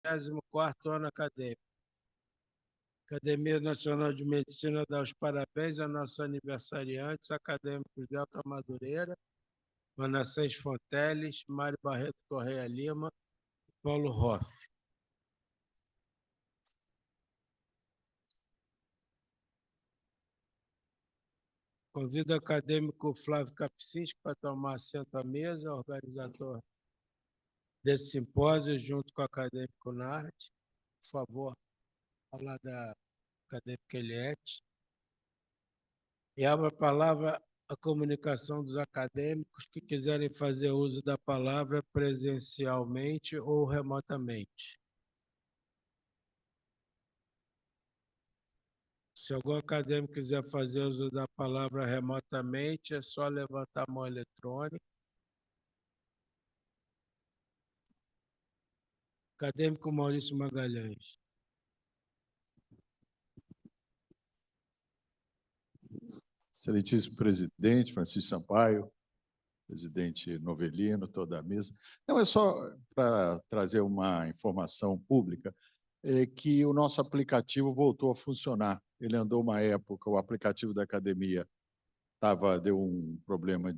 24º ano acadêmico. Academia Nacional de Medicina dá os parabéns a nossos aniversariantes acadêmicos Delta Madureira, Manassés Fonteles, Mário Barreto Correia Lima e Paulo Hoff. Convido o acadêmico Flávio Kapczynski para tomar assento à mesa, organizador desse simpósio, junto com o acadêmico Nard. Por favor, falar da acadêmica Eliette. E abro a palavra à comunicação dos acadêmicos que quiserem fazer uso da palavra presencialmente ou remotamente. Se algum acadêmico quiser fazer uso da palavra remotamente, é só levantar a mão eletrônica. Acadêmico Maurício Magalhães. Excelentíssimo presidente Francisco Sampaio, presidente Novelino, toda a mesa. Não, é só para trazer uma informação pública, que o nosso aplicativo voltou a funcionar. Ele andou uma época, o aplicativo da academia deu um problema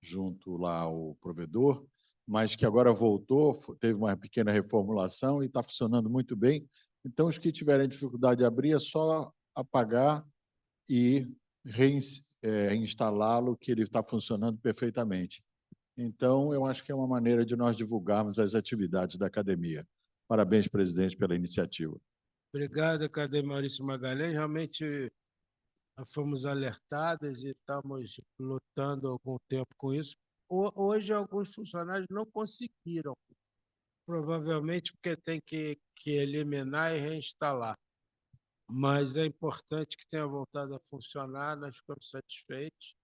junto lá ao provedor, mas que agora voltou, teve uma pequena reformulação e está funcionando muito bem. Então, os que tiverem dificuldade de abrir, é só apagar e reinstalá-lo, que ele está funcionando perfeitamente. Então, eu acho que é uma maneira de nós divulgarmos as atividades da academia. Parabéns, presidente, pela iniciativa. Obrigado, acadêmico Maurício Magalhães. Realmente fomos alertados e estamos lutando há algum tempo com isso. Hoje, alguns funcionários não conseguiram, provavelmente porque tem que eliminar e reinstalar. Mas é importante que tenha voltado a funcionar, nós ficamos satisfeitos.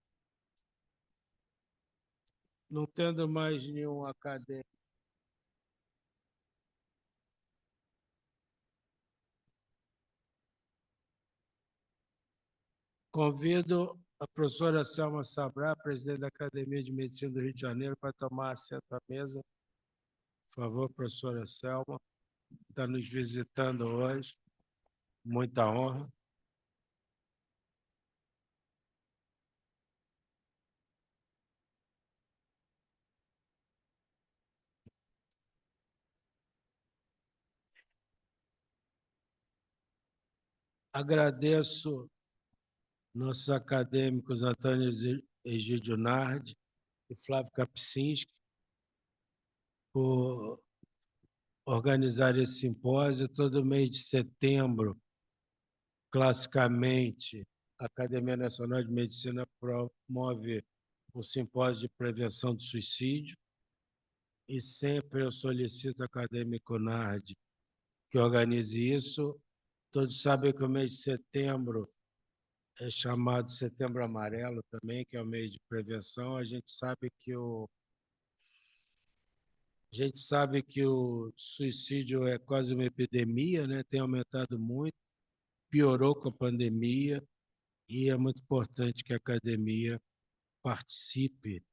Não tendo mais nenhum acadêmico. Convido a professora Selma Sabrá, presidente da Academia de Medicina do Rio de Janeiro, para tomar assento à mesa. Por favor, professora Selma, está nos visitando hoje. Muita honra. Agradeço nossos acadêmicos Antônio Egídio Nardi e Flávio Kapczynski por organizar esse simpósio. Todo mês de setembro, classicamente, a Academia Nacional de Medicina promove um simpósio de prevenção do suicídio e sempre eu solicito ao acadêmico Nardi que organize isso. Todos sabem que o mês de setembro é chamado Setembro Amarelo também, que é o mês de prevenção. A gente sabe que o suicídio é quase uma epidemia, né? Tem aumentado muito, piorou com a pandemia, e é muito importante que a academia participe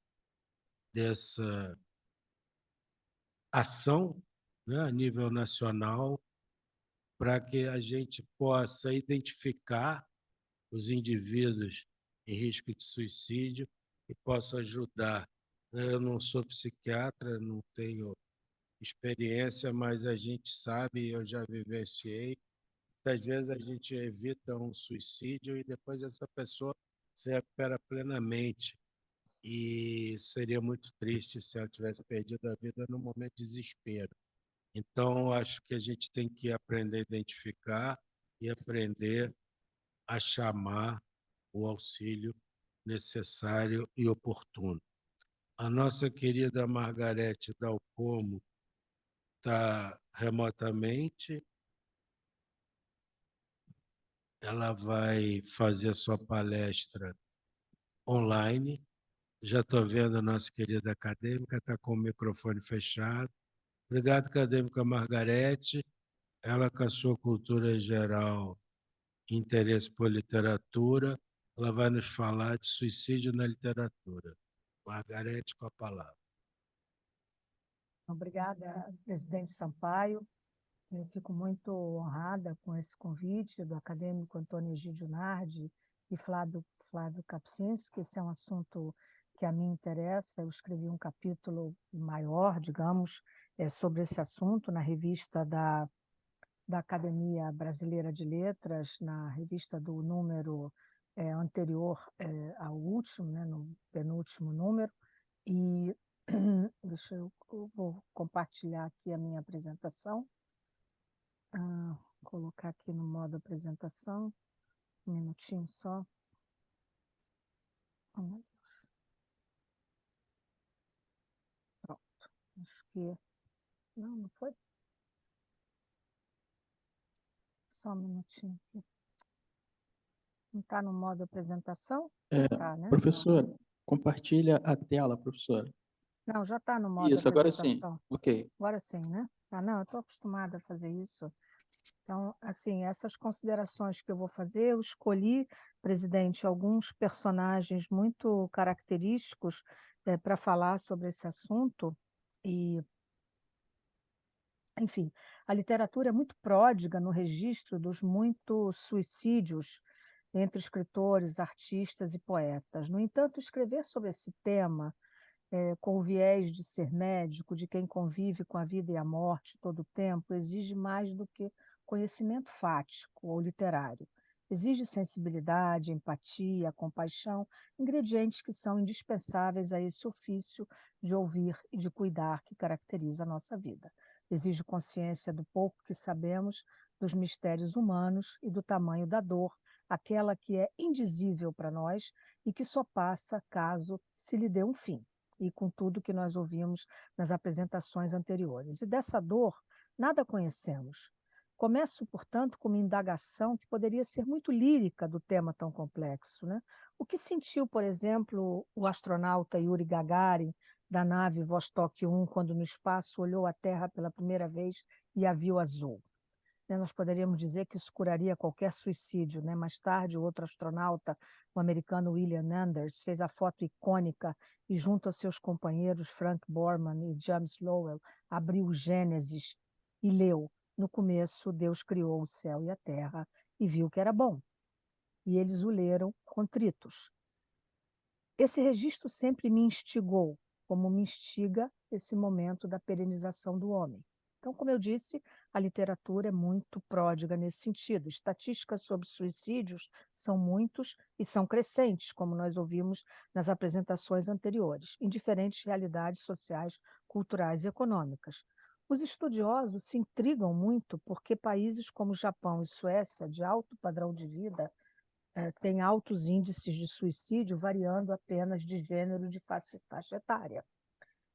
dessa ação, né, a nível nacional, para que a gente possa identificar os indivíduos em risco de suicídio e possa ajudar. Eu não sou psiquiatra, não tenho experiência, mas a gente sabe, eu já vivenciei, às vezes a gente evita um suicídio e depois essa pessoa se recupera plenamente. E seria muito triste se ela tivesse perdido a vida num momento de desespero. Então, acho que a gente tem que aprender a identificar e aprender a chamar o auxílio necessário e oportuno. A nossa querida Margarete Dalcomo está remotamente. Ela vai fazer a sua palestra online. Já estou vendo a nossa querida acadêmica, está com o microfone fechado. Obrigado, acadêmica Margarete. Ela, com a sua cultura geral e interesse por literatura, ela vai nos falar de suicídio na literatura. Margarete, com a palavra. Obrigada, presidente Sampaio. Eu fico muito honrada com esse convite do acadêmico Antônio Egídio Nardi e Flávio Kapczynski. Esse é um assunto que a mim interessa. Eu escrevi um capítulo maior, digamos, sobre esse assunto na revista da Academia Brasileira de Letras, na revista do número anterior ao último, né, no penúltimo número. E eu vou compartilhar aqui a minha apresentação. Colocar aqui no modo apresentação. Um minutinho só. Oh, meu Deus. Pronto. Acho que... Não foi? Só um minutinho aqui. Não está no modo apresentação? Tá, né? Professora, compartilha a tela, professora. Não, já está no modo Isso, agora sim. apresentação. Ok. Agora sim, né? Não, eu estou acostumada a fazer isso. Então, assim, essas considerações que eu vou fazer, eu escolhi, presidente, alguns personagens muito característicos para falar sobre esse assunto. E, enfim, a literatura é muito pródiga no registro dos muitos suicídios entre escritores, artistas e poetas. No entanto, escrever sobre esse tema com o viés de ser médico, de quem convive com a vida e a morte todo o tempo, exige mais do que conhecimento fático ou literário. Exige sensibilidade, empatia, compaixão, ingredientes que são indispensáveis a esse ofício de ouvir e de cuidar que caracteriza a nossa vida. Exige consciência do pouco que sabemos dos mistérios humanos e do tamanho da dor, aquela que é indizível para nós e que só passa caso se lhe dê um fim, e com tudo que nós ouvimos nas apresentações anteriores. E dessa dor, nada conhecemos. Começo, portanto, com uma indagação que poderia ser muito lírica do tema tão complexo, né? O que sentiu, por exemplo, o astronauta Yuri Gagarin, da nave Vostok 1, quando no espaço olhou a Terra pela primeira vez e a viu azul? Nós poderíamos dizer que isso curaria qualquer suicídio, né? Mais tarde, o outro astronauta, o americano William Anders, fez a foto icônica e, junto a seus companheiros Frank Borman e James Lowell, abriu o Gênesis e leu: no começo, Deus criou o céu e a terra e viu que era bom. E eles o leram contritos. Esse registro sempre me instigou, como me instiga esse momento da perenização do homem. Então, como eu disse, a literatura é muito pródiga nesse sentido. Estatísticas sobre suicídios são muitos e são crescentes, como nós ouvimos nas apresentações anteriores, em diferentes realidades sociais, culturais e econômicas. Os estudiosos se intrigam muito porque países como Japão e Suécia, de alto padrão de vida, têm altos índices de suicídio, variando apenas de gênero de faixa etária.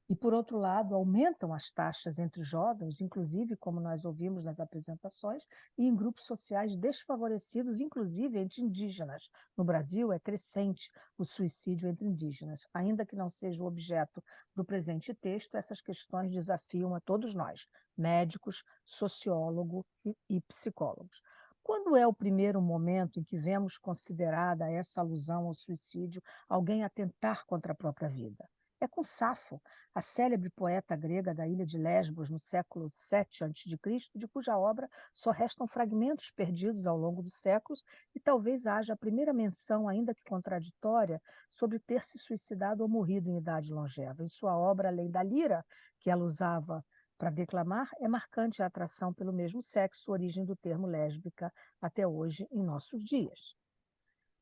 E, por outro lado, aumentam as taxas entre jovens, inclusive, como nós ouvimos nas apresentações, e em grupos sociais desfavorecidos, inclusive entre indígenas. No Brasil, é crescente o suicídio entre indígenas. Ainda que não seja o objeto do presente texto, essas questões desafiam a todos nós, médicos, sociólogos e psicólogos. Quando é o primeiro momento em que vemos considerada essa alusão ao suicídio alguém atentar contra a própria vida? É com Safo, a célebre poeta grega da ilha de Lesbos, no século VII a.C., de cuja obra só restam fragmentos perdidos ao longo dos séculos, e talvez haja a primeira menção, ainda que contraditória, sobre ter se suicidado ou morrido em idade longeva. Em sua obra, Além da Lira, que ela usava para declamar, é marcante a atração pelo mesmo sexo, origem do termo lésbica até hoje em nossos dias.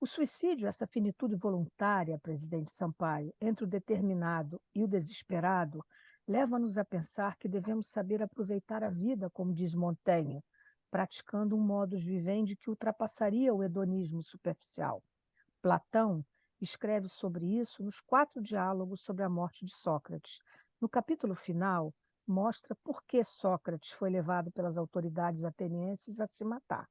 O suicídio, essa finitude voluntária, presidente Sampaio, entre o determinado e o desesperado, leva-nos a pensar que devemos saber aproveitar a vida, como diz Montaigne, praticando um modus vivendi que ultrapassaria o hedonismo superficial. Platão escreve sobre isso nos 4 diálogos sobre a morte de Sócrates. No capítulo final, mostra por que Sócrates foi levado pelas autoridades atenienses a se matar,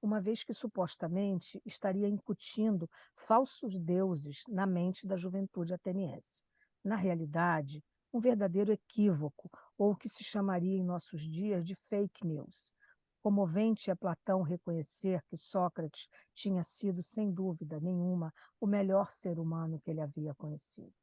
uma vez que supostamente estaria incutindo falsos deuses na mente da juventude ateniense. Na realidade, um verdadeiro equívoco, ou o que se chamaria em nossos dias de fake news. Comovente é Platão reconhecer que Sócrates tinha sido, sem dúvida nenhuma, o melhor ser humano que ele havia conhecido.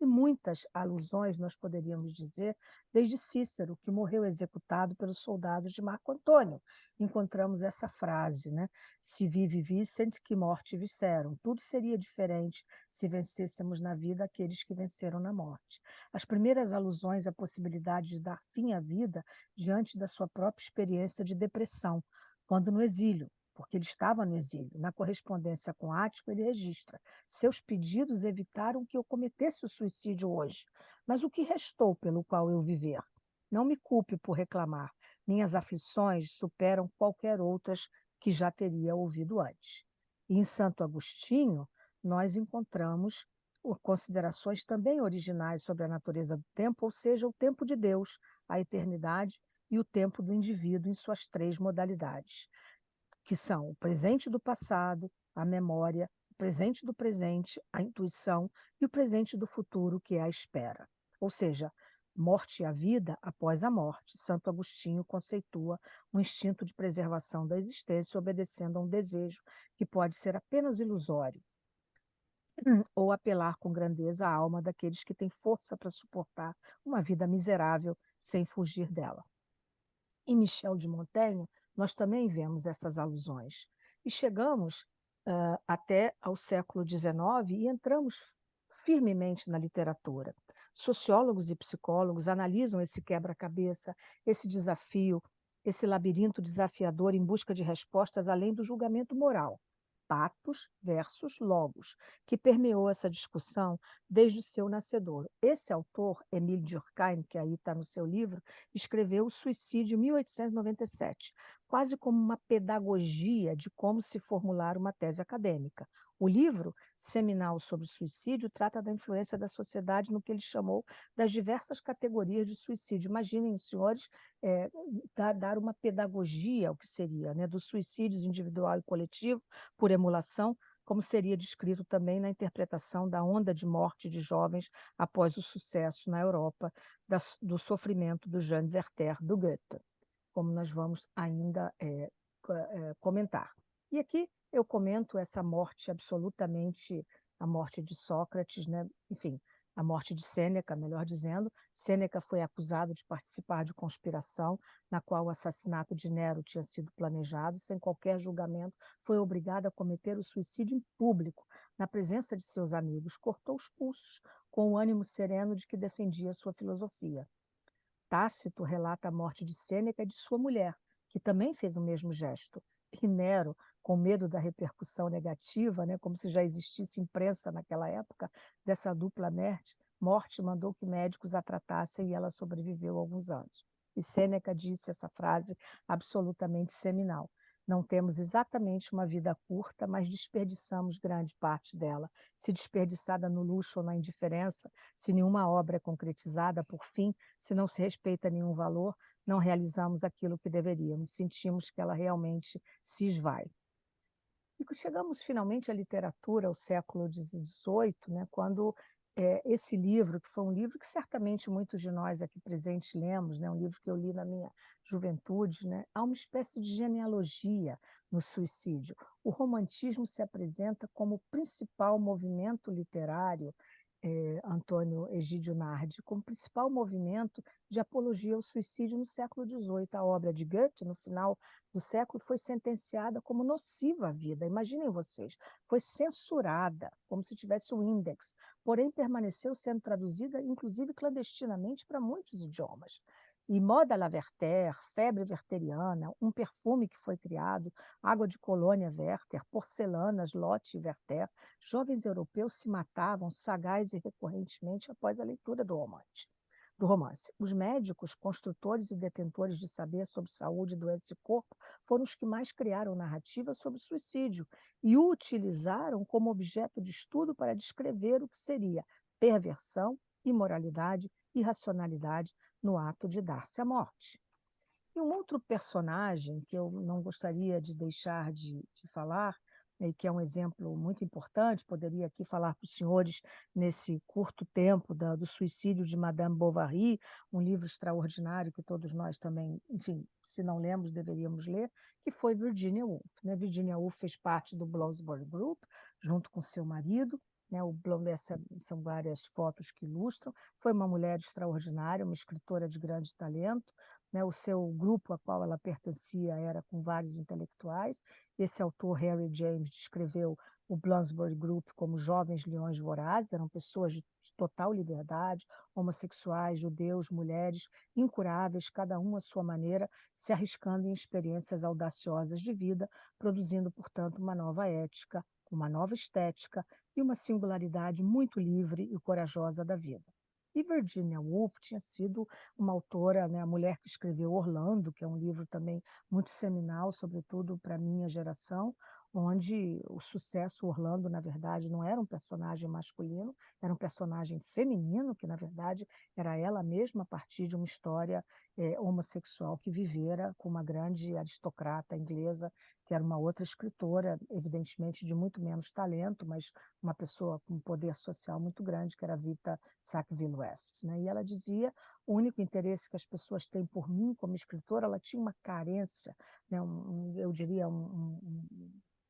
E muitas alusões, nós poderíamos dizer, desde Cícero, que morreu executado pelos soldados de Marco Antônio. Encontramos essa frase, né? Se vive vicent, que morte viscerum. Tudo seria diferente se vencêssemos na vida aqueles que venceram na morte. As primeiras alusões à possibilidade de dar fim à vida diante da sua própria experiência de depressão, quando no exílio, porque ele estava no exílio. Na correspondência com Ático, ele registra: seus pedidos evitaram que eu cometesse o suicídio hoje, mas o que restou pelo qual eu viver? Não me culpe por reclamar. Minhas aflições superam qualquer outras que já teria ouvido antes. E em Santo Agostinho, nós encontramos considerações também originais sobre a natureza do tempo, ou seja, o tempo de Deus, a eternidade e o tempo do indivíduo em suas três modalidades, que são o presente do passado, a memória, o presente do presente, a intuição, e o presente do futuro, que é a espera. Ou seja, morte e a vida após a morte. Santo Agostinho conceitua um instinto de preservação da existência obedecendo a um desejo que pode ser apenas ilusório, ou apelar com grandeza à alma daqueles que têm força para suportar uma vida miserável sem fugir dela. Em Michel de Montaigne, nós também vemos essas alusões. E chegamos até ao século XIX e entramos firmemente na literatura. Sociólogos e psicólogos analisam esse quebra-cabeça, esse desafio, esse labirinto desafiador em busca de respostas além do julgamento moral. Patos versus logos, que permeou essa discussão desde o seu nascedor. Esse autor, Émile Durkheim, que aí está no seu livro, escreveu O Suicídio em 1897, quase como uma pedagogia de como se formular uma tese acadêmica. O livro, seminal sobre o suicídio, trata da influência da sociedade no que ele chamou das diversas categorias de suicídio. Imaginem os senhores dar uma pedagogia ao que seria, né, dos suicídios individual e coletivo, por emulação, como seria descrito também na interpretação da onda de morte de jovens após o sucesso na Europa do sofrimento do Jean Werther do Goethe, como nós vamos ainda comentar. E aqui eu comento essa morte absolutamente, a morte de Sócrates, né? Enfim, a morte de Sêneca, melhor dizendo. Sêneca foi acusado de participar de conspiração na qual o assassinato de Nero tinha sido planejado, sem qualquer julgamento, foi obrigado a cometer o suicídio em público, na presença de seus amigos. Cortou os pulsos com o ânimo sereno de que defendia sua filosofia. Tácito relata a morte de Sêneca e de sua mulher, que também fez o mesmo gesto. E Nero, com medo da repercussão negativa, né, como se já existisse imprensa naquela época, dessa dupla morte, mandou que médicos a tratassem e ela sobreviveu alguns anos. E Sêneca disse essa frase absolutamente seminal: não temos exatamente uma vida curta, mas desperdiçamos grande parte dela. Se desperdiçada no luxo ou na indiferença, se nenhuma obra é concretizada, por fim, se não se respeita nenhum valor, não realizamos aquilo que deveríamos, sentimos que ela realmente se esvai. E chegamos finalmente à literatura, ao século XVIII, né, quando esse livro, que foi um livro que certamente muitos de nós aqui presentes lemos, né, um livro que eu li na minha juventude, né, há uma espécie de genealogia no suicídio. O romantismo se apresenta como o principal movimento literário, Antônio Egídio Nardi, como principal movimento de apologia ao suicídio no século XVIII. A obra de Goethe, no final do século, foi sentenciada como nociva à vida. Imaginem vocês, foi censurada, como se tivesse um índex, porém permaneceu sendo traduzida, inclusive clandestinamente, para muitos idiomas. E Moda la Werther, febre wertheriana, um perfume que foi criado, água de colônia Werther, porcelanas Lotte e Werther, jovens europeus se matavam sagaz e recorrentemente após a leitura do romance. Os médicos, construtores e detentores de saber sobre saúde, doença e corpo foram os que mais criaram narrativas sobre suicídio e o utilizaram como objeto de estudo para descrever o que seria perversão, imoralidade, irracionalidade no ato de dar-se à morte. E um outro personagem que eu não gostaria de deixar de falar, e que é um exemplo muito importante, poderia aqui falar para os senhores nesse curto tempo do suicídio de Madame Bovary, um livro extraordinário que todos nós também, enfim, se não lemos, deveríamos ler, que foi Virginia Woolf, né? Virginia Woolf fez parte do Bloomsbury Group, junto com seu marido, né? São várias fotos que ilustram. Foi uma mulher extraordinária, uma escritora de grande talento, né? O seu grupo a qual ela pertencia era com vários intelectuais. Esse autor, Harry James, descreveu o Bloomsbury Group como jovens leões vorazes, eram pessoas de total liberdade, homossexuais, judeus, mulheres, incuráveis, cada um à sua maneira, se arriscando em experiências audaciosas de vida, produzindo, portanto, uma nova ética, uma nova estética e uma singularidade muito livre e corajosa da vida. E Virginia Woolf tinha sido uma autora, né, a mulher que escreveu Orlando, que é um livro também muito seminal, sobretudo para a minha geração, onde o sucesso Orlando, na verdade, não era um personagem masculino, era um personagem feminino, que, na verdade, era ela mesma a partir de uma história homossexual que vivera com uma grande aristocrata inglesa, que era uma outra escritora, evidentemente de muito menos talento, mas uma pessoa com um poder social muito grande, que era Vita Sackville-West, né? E ela dizia, o único interesse que as pessoas têm por mim como escritora, ela tinha uma carência, né? Eu diria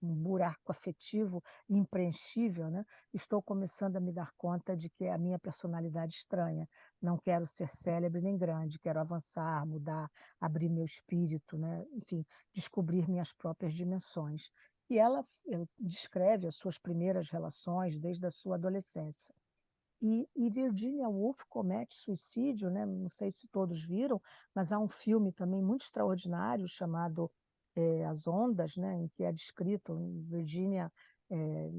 um buraco afetivo impreenchível, né? Estou começando a me dar conta de que é a minha personalidade estranha. Não quero ser célebre nem grande, quero avançar, mudar, abrir meu espírito, né? Enfim, descobrir minhas próprias dimensões. E ela descreve as suas primeiras relações desde a sua adolescência. E Virginia Woolf comete suicídio, né? Não sei se todos viram, mas há um filme também muito extraordinário chamado As Ondas, né? Em que é descrito, Virginia,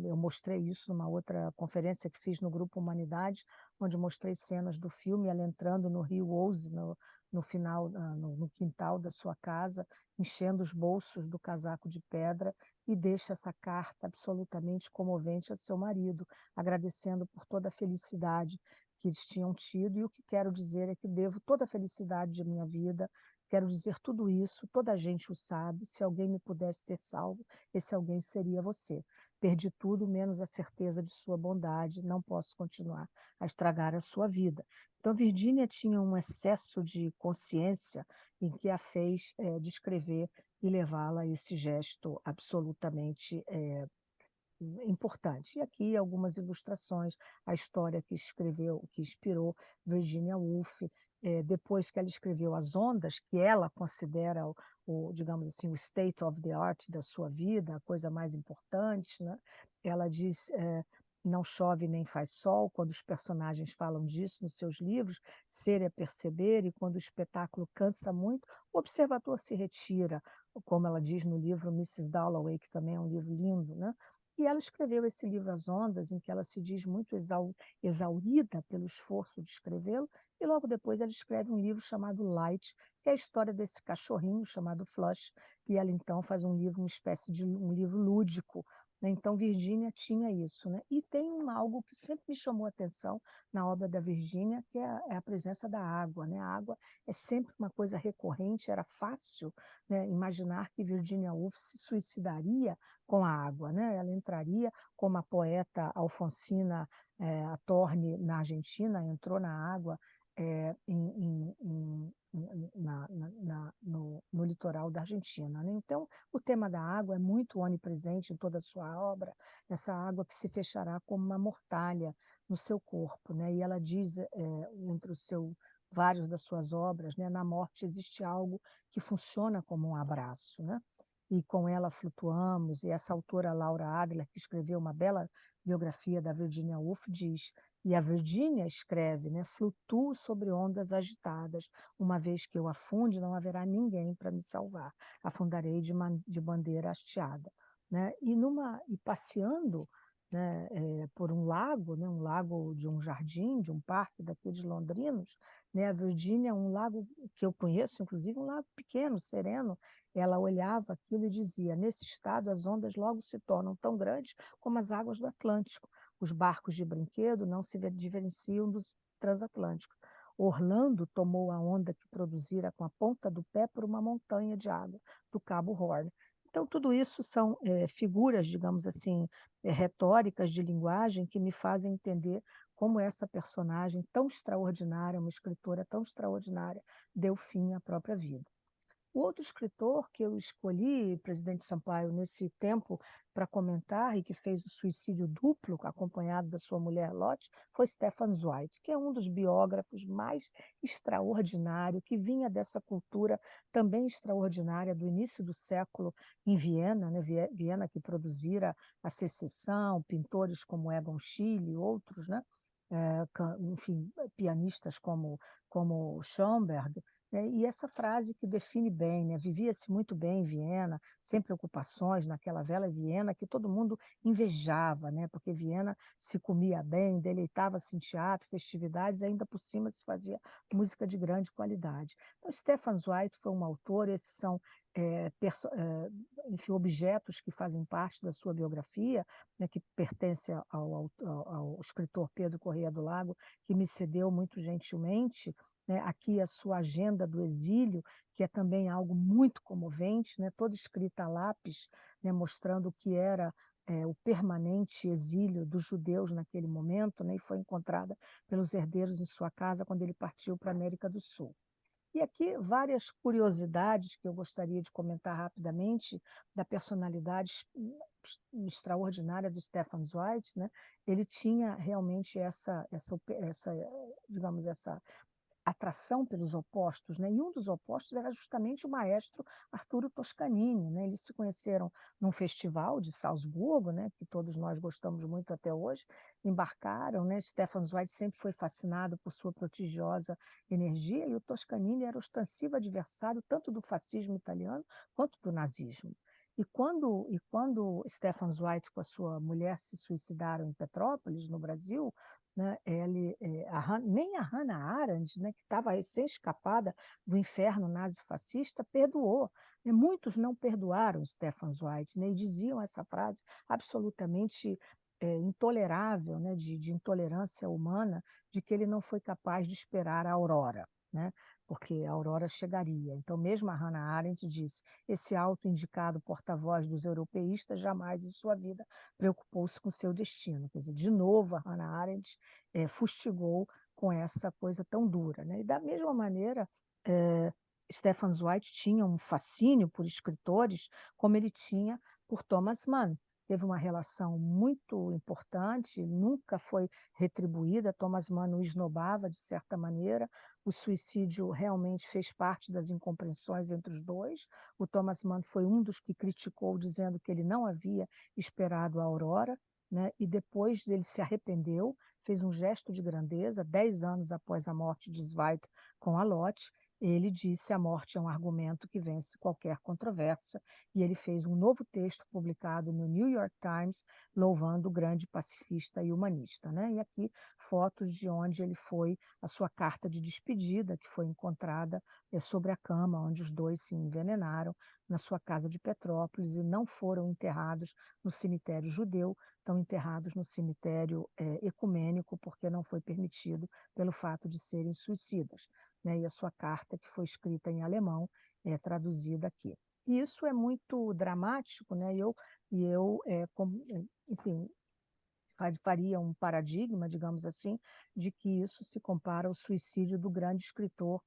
eu mostrei isso numa outra conferência que fiz no Grupo Humanidade, onde mostrei cenas do filme, ela entrando no rio Ouse, no final, no quintal da sua casa, enchendo os bolsos do casaco de pedra e deixa essa carta absolutamente comovente a seu marido, agradecendo por toda a felicidade que eles tinham tido, e o que quero dizer é que devo toda a felicidade de minha vida, quero dizer tudo isso, toda a gente o sabe, se alguém me pudesse ter salvo, esse alguém seria você. Perdi tudo, menos a certeza de sua bondade, não posso continuar a estragar a sua vida. Então, Virginia tinha um excesso de consciência em que a fez descrever e levá-la a esse gesto absolutamente importante. E aqui algumas ilustrações, a história que escreveu, que inspirou Virginia Woolf, depois que ela escreveu As Ondas, que ela considera digamos assim, o state of the art da sua vida, a coisa mais importante, né? Ela diz, não chove nem faz sol, quando os personagens falam disso nos seus livros, ser é perceber, e quando o espetáculo cansa muito, o observador se retira, como ela diz no livro Mrs. Dalloway, que também é um livro lindo, né? E ela escreveu esse livro As Ondas, em que ela se diz muito exaurida pelo esforço de escrevê-lo, e logo depois ela escreve um livro chamado Light, que é a história desse cachorrinho chamado Flush, e ela então faz um livro, uma espécie de um livro lúdico, né? Então Virginia tinha isso, né? E tem algo que sempre me chamou a atenção na obra da Virginia, que é a presença da água, né? A água é sempre uma coisa recorrente, era fácil, né, imaginar que Virginia Woolf se suicidaria com a água, né? Ela entraria como a poeta Alfonsina Torne na Argentina, entrou na água no litoral da Argentina, né? Então, o tema da água é muito onipresente em toda a sua obra, essa água que se fechará como uma mortalha no seu corpo, né? E ela diz, entre vários das suas obras, né, na morte existe algo que funciona como um abraço, né? E com ela flutuamos, e essa autora Laura Adler, que escreveu uma bela biografia da Virginia Woolf, diz, e a Virginia escreve, né, flutuo sobre ondas agitadas, uma vez que eu afunde, não haverá ninguém para me salvar, afundarei de bandeira hasteada, né? E passeando, né, por um lago de um jardim, de um parque daqueles londrinos, né? A Virginia, um lago que eu conheço, inclusive um lago pequeno, sereno, ela olhava aquilo e dizia, nesse estado as ondas logo se tornam tão grandes como as águas do Atlântico. Os barcos de brinquedo não se diferenciam dos transatlânticos. Orlando tomou a onda que produzira com a ponta do pé por uma montanha de água do Cabo Horn. Então, tudo isso são figuras, digamos assim, retóricas de linguagem que me fazem entender como essa personagem tão extraordinária, uma escritora tão extraordinária, deu fim à própria vida. O outro escritor que eu escolhi, presidente Sampaio, nesse tempo para comentar e que fez o suicídio duplo, acompanhado da sua mulher Lott, foi Stefan Zweig, que é um dos biógrafos mais extraordinário, que vinha dessa cultura também extraordinária do início do século em Viena, né? Viena que produzira a Secessão, pintores como Egon Schiele e outros, né? Enfim, pianistas como Schoenberg, né? E essa frase que define bem, né? Vivia-se muito bem em Viena, sem preocupações, naquela velha Viena que todo mundo invejava, né? Porque Viena se comia bem, deleitava-se em teatro, festividades, ainda por cima se fazia música de grande qualidade. Então, Stefan Zweig foi um autor, esses são enfim, objetos que fazem parte da sua biografia, né, que pertence ao escritor Pedro Corrêa do Lago, que me cedeu muito gentilmente, né, aqui a sua agenda do exílio, que é também algo muito comovente, né, toda escrita a lápis, né, mostrando o que era o permanente exílio dos judeus naquele momento, né, e foi encontrada pelos herdeiros em sua casa quando ele partiu para a América do Sul. E aqui várias curiosidades que eu gostaria de comentar rapidamente da personalidade extraordinária do Stefan Zweig, né? Ele tinha realmente digamos, essa atração pelos opostos, né? E um dos opostos era justamente o maestro Arturo Toscanini, né? Eles se conheceram num festival de Salzburgo, né? Que todos nós gostamos muito até hoje, embarcaram, né? Stefan Zweig sempre foi fascinado por sua prodigiosa energia e o Toscanini era ostensivo adversário tanto do fascismo italiano quanto do nazismo. E quando Stefan Zweig com a sua mulher se suicidaram em Petrópolis, no Brasil, né, nem a Hannah Arendt, né, que estava recém-escapada do inferno nazi-fascista, perdoou. E muitos não perdoaram Stefan Zweig, né, e diziam essa frase absolutamente intolerável, né, de intolerância humana, de que ele não foi capaz de esperar a aurora, né, porque a aurora chegaria. Então, mesmo a Hannah Arendt disse: esse auto-indicado porta-voz dos europeístas jamais em sua vida preocupou-se com seu destino. Quer dizer, de novo, a Hannah Arendt fustigou com essa coisa tão dura, né? E da mesma maneira, Stefan Zweig tinha um fascínio por escritores, como ele tinha por Thomas Mann. Teve uma relação muito importante, nunca foi retribuída. Thomas Mann o esnobava, de certa maneira. O suicídio realmente fez parte das incompreensões entre os dois. O Thomas Mann foi um dos que criticou, dizendo que ele não havia esperado a aurora, né? E depois ele se arrependeu, fez um gesto de grandeza, 10 anos após a morte de Zweig com a Lott. Ele disse: a morte é um argumento que vence qualquer controvérsia, e ele fez um novo texto publicado no New York Times, louvando o grande pacifista e humanista, né? E aqui fotos de onde ele foi, a sua carta de despedida, que foi encontrada sobre a cama onde os dois se envenenaram, na sua casa de Petrópolis, e não foram enterrados no cemitério judeu, estão enterrados no cemitério ecumênico, porque não foi permitido pelo fato de serem suicidas, né? E a sua carta, que foi escrita em alemão, é traduzida aqui. E isso é muito dramático, né? Enfim, faria um paradigma, digamos assim, de que isso se compara ao suicídio do grande escritor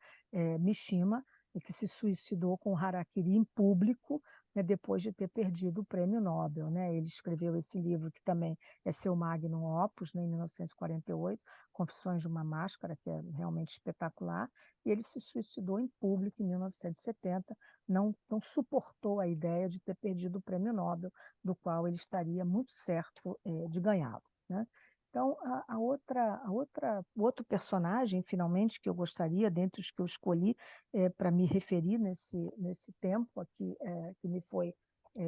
Mishima, que se suicidou com harakiri em público, né, depois de ter perdido o prêmio Nobel, né? Ele escreveu esse livro, que também é seu magnum opus, né, em 1948, Confissões de uma Máscara, que é realmente espetacular, e ele se suicidou em público em 1970, não suportou a ideia de ter perdido o prêmio Nobel, do qual ele estaria muito certo de ganhá-lo, né? Então, o outro personagem, finalmente, que eu gostaria, dentre os que eu escolhi para me referir nesse tempo aqui que me foi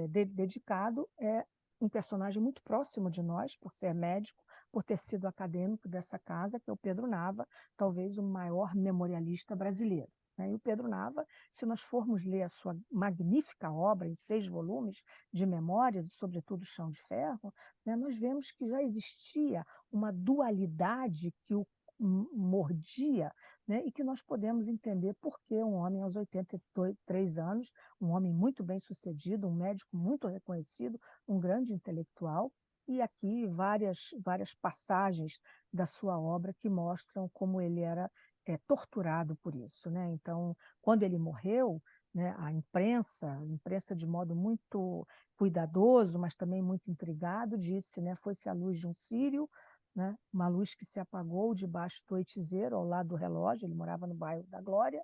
dedicado, é um personagem muito próximo de nós, por ser médico, por ter sido acadêmico dessa casa, que é o Pedro Nava, talvez o maior memorialista brasileiro, né? E o Pedro Nava, se nós formos ler a sua magnífica obra em 6 volumes de memórias, e sobretudo Chão de Ferro, né, nós vemos que já existia uma dualidade que o mordia, né, e que nós podemos entender por que um homem aos 83 anos, um homem muito bem sucedido, um médico muito reconhecido, um grande intelectual, e aqui várias passagens da sua obra que mostram como ele era torturado por isso, né? Então, quando ele morreu, né, a imprensa de modo muito cuidadoso, mas também muito intrigado, disse, né, foi-se a luz de um círio, né, uma luz que se apagou debaixo do oitizeiro, ao lado do relógio, ele morava no bairro da Glória,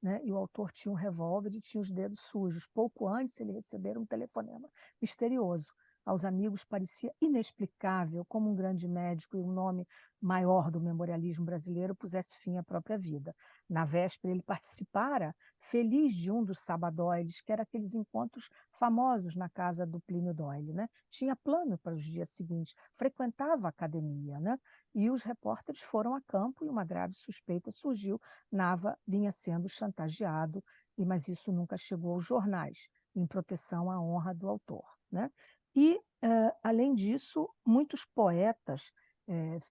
né, e o autor tinha um revólver e tinha os dedos sujos. Pouco antes, ele recebera um telefonema misterioso. Aos amigos parecia inexplicável como um grande médico e um nome maior do memorialismo brasileiro pusesse fim à própria vida. Na véspera, ele participara, feliz de um dos sabadóides, que era aqueles encontros famosos na casa do Plínio Doyle, né? Tinha plano para os dias seguintes, frequentava a academia, né? E os repórteres foram a campo e uma grave suspeita surgiu. Nava vinha sendo chantageado, mas isso nunca chegou aos jornais, em proteção à honra do autor, né? E, além disso, muitos poetas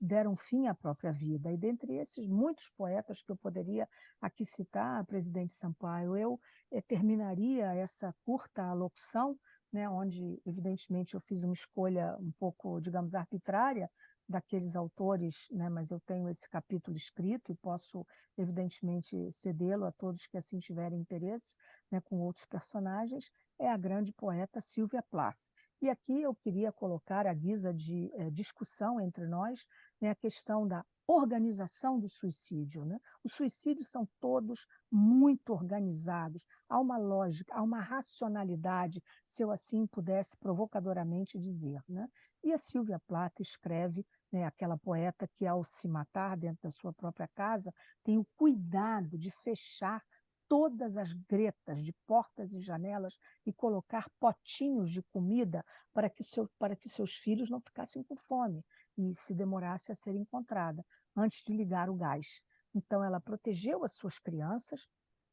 deram fim à própria vida. E dentre esses muitos poetas que eu poderia aqui citar, presidente Sampaio, eu terminaria essa curta alocução, né, onde, evidentemente, eu fiz uma escolha um pouco, digamos, arbitrária daqueles autores, né, mas eu tenho esse capítulo escrito e posso, evidentemente, cedê-lo a todos que assim tiverem interesse, né, com outros personagens, é a grande poeta Sylvia Plath. E aqui eu queria colocar, à guisa de discussão entre nós, né, a questão da organização do suicídio, né? Os suicídios são todos muito organizados, há uma lógica, há uma racionalidade, se eu assim pudesse provocadoramente dizer, né? E a Sylvia Plath escreve, né, aquela poeta que, ao se matar dentro da sua própria casa, tem o cuidado de fechar todas as gretas de portas e janelas e colocar potinhos de comida para que seus filhos não ficassem com fome e se demorasse a ser encontrada, antes de ligar o gás. Então, ela protegeu as suas crianças,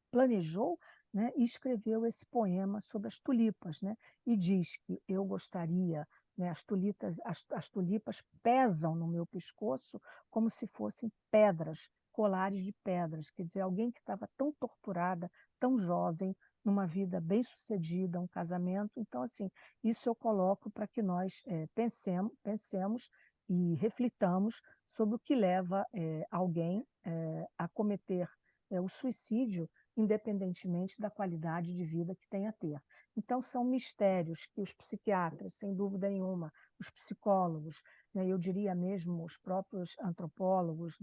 planejou, né, e escreveu esse poema sobre as tulipas, né, e diz que eu gostaria, né, as tulipas pesam no meu pescoço como se fossem pedras, colares de pedras, quer dizer, alguém que estava tão torturada, tão jovem, numa vida bem-sucedida, um casamento. Então, assim, isso eu coloco para que nós pensemos e reflitamos sobre o que leva alguém a cometer o suicídio, independentemente da qualidade de vida que tenha a ter. Então, são mistérios que os psiquiatras, sem dúvida nenhuma, os psicólogos, né, eu diria mesmo os próprios antropólogos,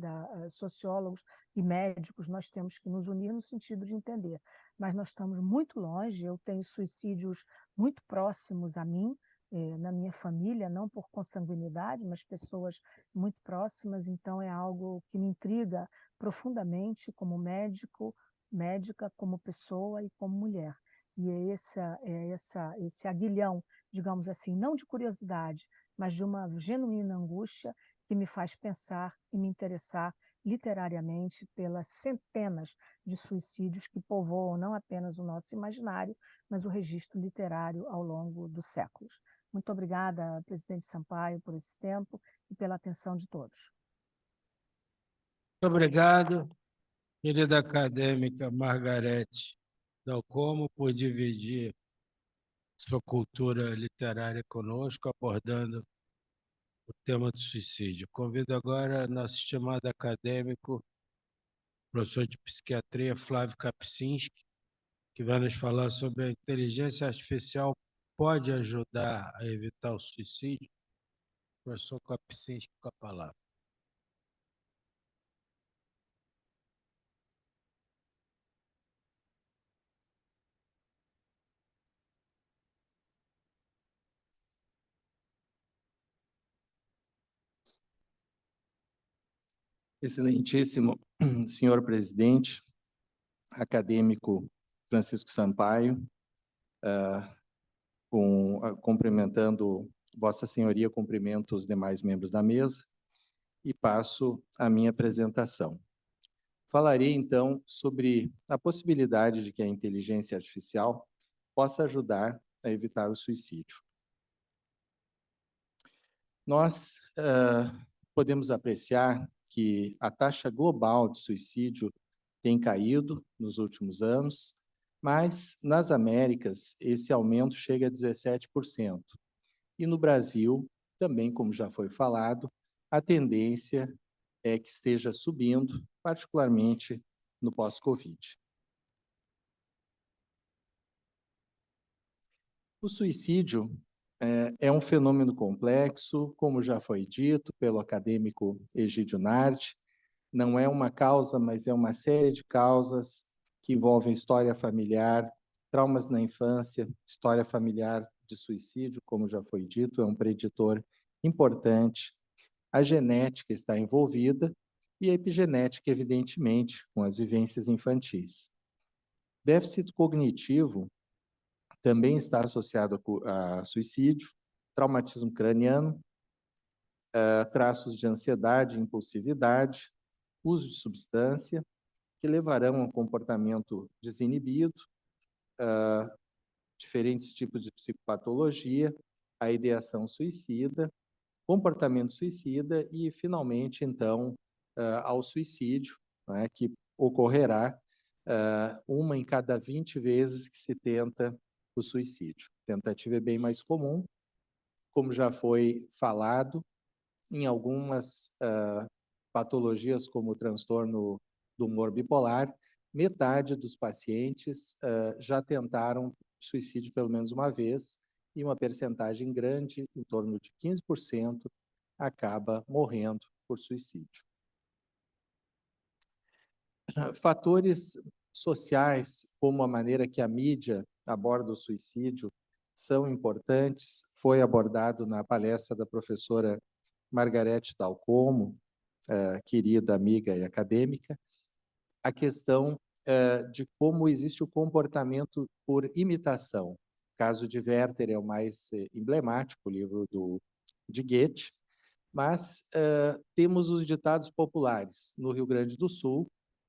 sociólogos e médicos, nós temos que nos unir no sentido de entender. Mas nós estamos muito longe, eu tenho suicídios muito próximos a mim, na minha família, não por consanguinidade, mas pessoas muito próximas, então é algo que me intriga profundamente como médica, como pessoa e como mulher. E é esse aguilhão, digamos assim, não de curiosidade, mas de uma genuína angústia que me faz pensar e me interessar literariamente pelas centenas de suicídios que povoam não apenas o nosso imaginário, mas o registro literário ao longo dos séculos. Muito obrigada, presidente Sampaio, por esse tempo e pela atenção de todos. Muito obrigado, querida acadêmica Margarete Dalcomo, por dividir sua cultura literária conosco, abordando o tema do suicídio. Convido agora nosso estimado acadêmico, professor de psiquiatria, Flávio Kapczynski, que vai nos falar sobre a inteligência artificial pode ajudar a evitar o suicídio. Professor Kapczynski, com a palavra. Excelentíssimo senhor presidente, acadêmico Francisco Sampaio, cumprimentando Vossa Senhoria, cumprimento os demais membros da mesa e passo a minha apresentação. Falarei, então, sobre a possibilidade de que a inteligência artificial possa ajudar a evitar o suicídio. Nós podemos apreciar que a taxa global de suicídio tem caído nos últimos anos, mas nas Américas esse aumento chega a 17%. E no Brasil, também, como já foi falado, a tendência é que esteja subindo, particularmente no pós-Covid. O suicídio é um fenômeno complexo, como já foi dito pelo acadêmico Egídio Nardi. Não é uma causa, mas é uma série de causas que envolvem história familiar, traumas na infância, história familiar de suicídio, como já foi dito, é um preditor importante. A genética está envolvida e a epigenética, evidentemente, com as vivências infantis. Déficit cognitivo também está associado a suicídio, traumatismo craniano, traços de ansiedade, impulsividade, uso de substância, que levarão a um comportamento desinibido, diferentes tipos de psicopatologia, a ideação suicida, comportamento suicida e, finalmente, então, ao suicídio, né, que ocorrerá uma em cada 20 vezes que se tenta o suicídio. A tentativa é bem mais comum, como já foi falado, em algumas patologias, como o transtorno do humor bipolar, metade dos pacientes já tentaram suicídio pelo menos uma vez, e uma percentagem grande, em torno de 15%, acaba morrendo por suicídio. Fatores sociais, como a maneira que a mídia aborda o suicídio, são importantes. Foi abordado na palestra da professora Margarete Dalcomo, querida amiga e acadêmica, a questão de como existe o comportamento por imitação. O caso de Werther é o mais emblemático, o livro de Goethe, mas temos os ditados populares. No Rio Grande do Sul,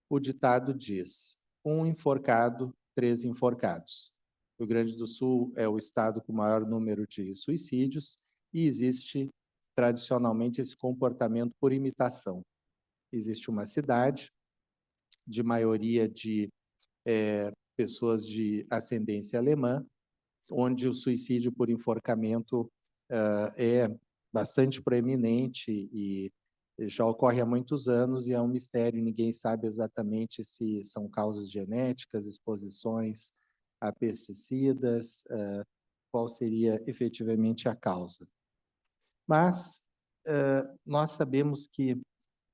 o ditado diz: 1 enforcado, 3 enforcados. O Rio Grande do Sul é o estado com o maior número de suicídios e existe tradicionalmente esse comportamento por imitação. Existe uma cidade de maioria de pessoas de ascendência alemã, onde o suicídio por enforcamento é bastante proeminente e já ocorre há muitos anos e é um mistério, ninguém sabe exatamente se são causas genéticas, exposições a pesticidas, qual seria efetivamente a causa. Mas nós sabemos que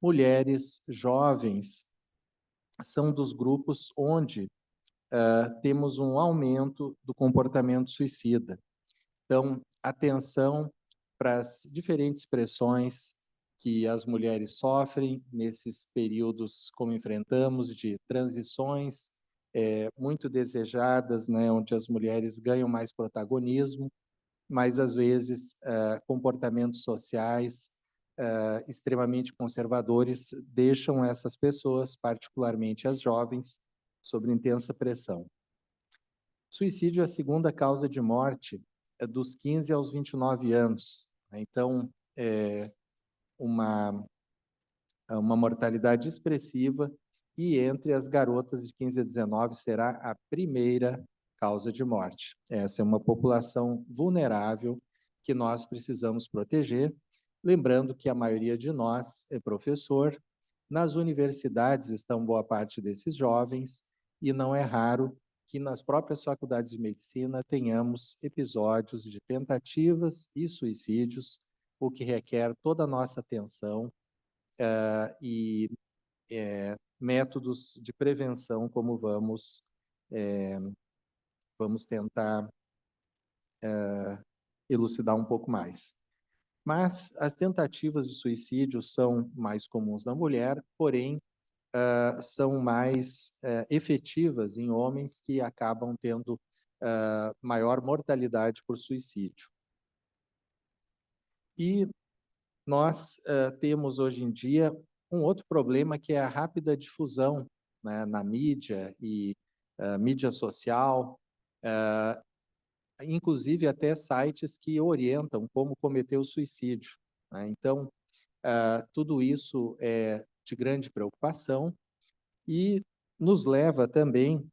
mulheres jovens são dos grupos onde temos um aumento do comportamento suicida. Então, atenção para as diferentes pressões que as mulheres sofrem nesses períodos, como enfrentamos, de transições muito desejadas, né, onde as mulheres ganham mais protagonismo, mas, às vezes, comportamentos sociais extremamente conservadores deixam essas pessoas, particularmente as jovens, sob intensa pressão. Suicídio é a segunda causa de morte dos 15 aos 29 anos. Então, é uma mortalidade expressiva, e entre as garotas de 15 a 19 será a primeira causa de morte. Essa é uma população vulnerável que nós precisamos proteger, lembrando que a maioria de nós é professor, nas universidades estão boa parte desses jovens, e não é raro que nas próprias faculdades de medicina tenhamos episódios de tentativas e suicídios, o que requer toda a nossa atenção e métodos de prevenção, como vamos tentar elucidar um pouco mais. Mas as tentativas de suicídio são mais comuns na mulher, porém, são mais efetivas em homens, que acabam tendo maior mortalidade por suicídio. E nós temos hoje em dia um outro problema, que é a rápida difusão, né, na mídia e mídia social, inclusive até sites que orientam como cometer o suicídio, né? Então, tudo isso é de grande preocupação e nos leva também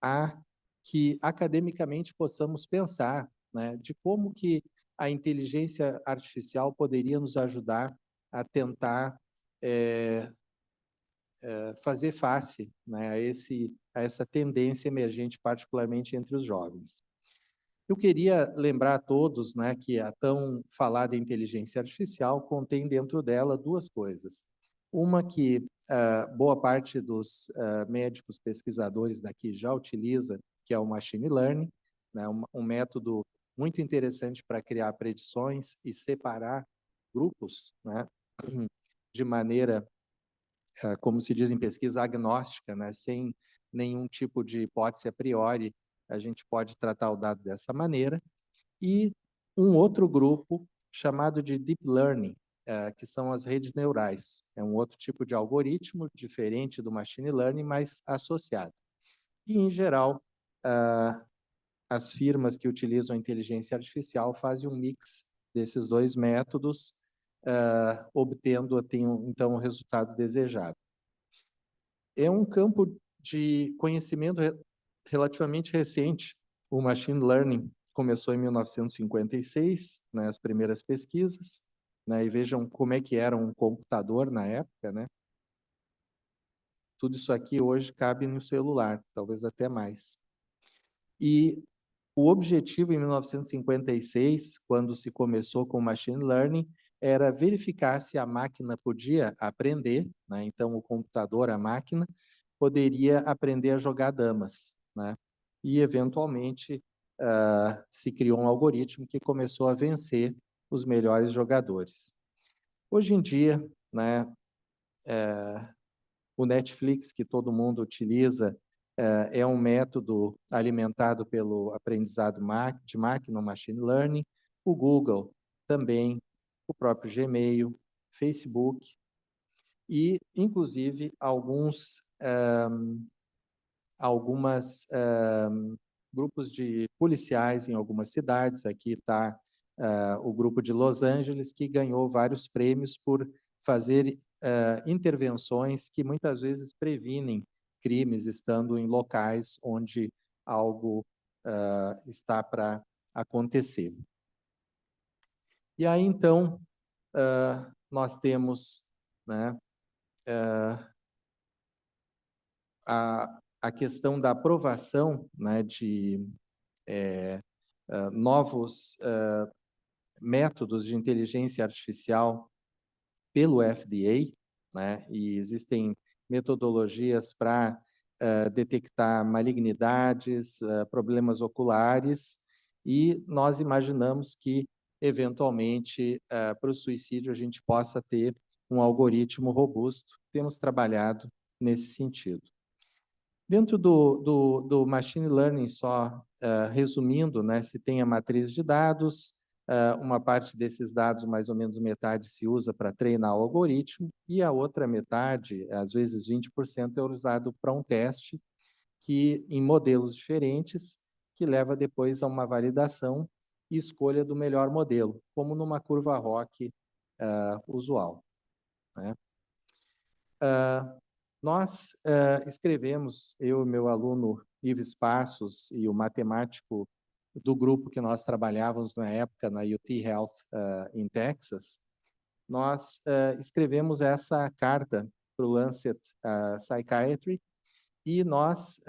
a que academicamente possamos pensar, né, de como que a inteligência artificial poderia nos ajudar a tentar fazer face, né, a essa tendência emergente, particularmente entre os jovens. Eu queria lembrar a todos, né, que a tão falada inteligência artificial contém dentro dela duas coisas. Uma que boa parte dos médicos pesquisadores daqui já utiliza, que é o machine learning, né, um método muito interessante para criar predições e separar grupos, né, de maneira, como se diz em pesquisa, agnóstica, né, sem nenhum tipo de hipótese a priori. A gente pode tratar o dado dessa maneira. E um outro grupo chamado de Deep Learning, que são as redes neurais. É um outro tipo de algoritmo, diferente do Machine Learning, mas associado. E, em geral, as firmas que utilizam a inteligência artificial fazem um mix desses dois métodos, obtendo, então, o resultado desejado. É um campo de conhecimento relativamente recente. O Machine Learning começou em 1956, né, as primeiras pesquisas, né, e vejam como é que era um computador na época, né? Tudo isso aqui hoje cabe no celular, talvez até mais. E o objetivo em 1956, quando se começou com o Machine Learning, era verificar se a máquina podia aprender, né? Então o computador, a máquina, poderia aprender a jogar damas, né? E, eventualmente, se criou um algoritmo que começou a vencer os melhores jogadores. Hoje em dia, né, o Netflix, que todo mundo utiliza, é um método alimentado pelo aprendizado de máquina, o machine learning. O Google também, o próprio Gmail, Facebook e, inclusive, grupos de policiais em algumas cidades. Aqui está o grupo de Los Angeles, que ganhou vários prêmios por fazer intervenções que muitas vezes previnem crimes, estando em locais onde algo está para acontecer. E aí, então, nós temos, né, a questão da aprovação, né, de novos métodos de inteligência artificial pelo FDA, né, e existem metodologias para detectar malignidades, problemas oculares, e nós imaginamos que, eventualmente, para o suicídio, a gente possa ter um algoritmo robusto. Temos trabalhado nesse sentido. Dentro do machine learning, só resumindo, né, se tem a matriz de dados, uma parte desses dados, mais ou menos metade, se usa para treinar o algoritmo, e a outra metade, às vezes 20%, é usado para um teste que, em modelos diferentes, que leva depois a uma validação e escolha do melhor modelo, como numa curva ROC usual, né? Nós escrevemos, eu e meu aluno Ives Passos e o matemático do grupo que nós trabalhávamos na época na UT Health em Texas, nós escrevemos essa carta para o Lancet Psychiatry, e nós,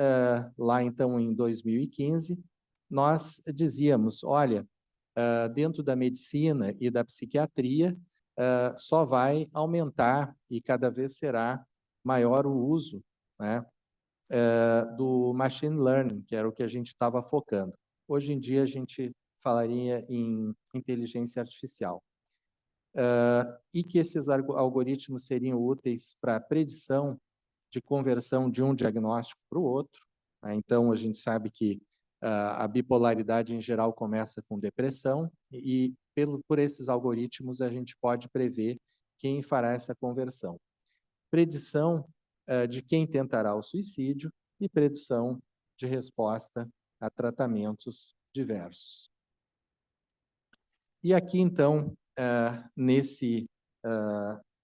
lá então em 2015, nós dizíamos, olha, dentro da medicina e da psiquiatria, só vai aumentar e cada vez será maior o uso, né, do machine learning, que era o que a gente estava focando. Hoje em dia a gente falaria em inteligência artificial. E que esses algoritmos seriam úteis para a predição de conversão de um diagnóstico para o outro, né? Então, a gente sabe que a bipolaridade, em geral, começa com depressão, e por esses algoritmos a gente pode prever quem fará essa conversão. Predição de quem tentará o suicídio e predição de resposta a tratamentos diversos. E aqui, então, nesse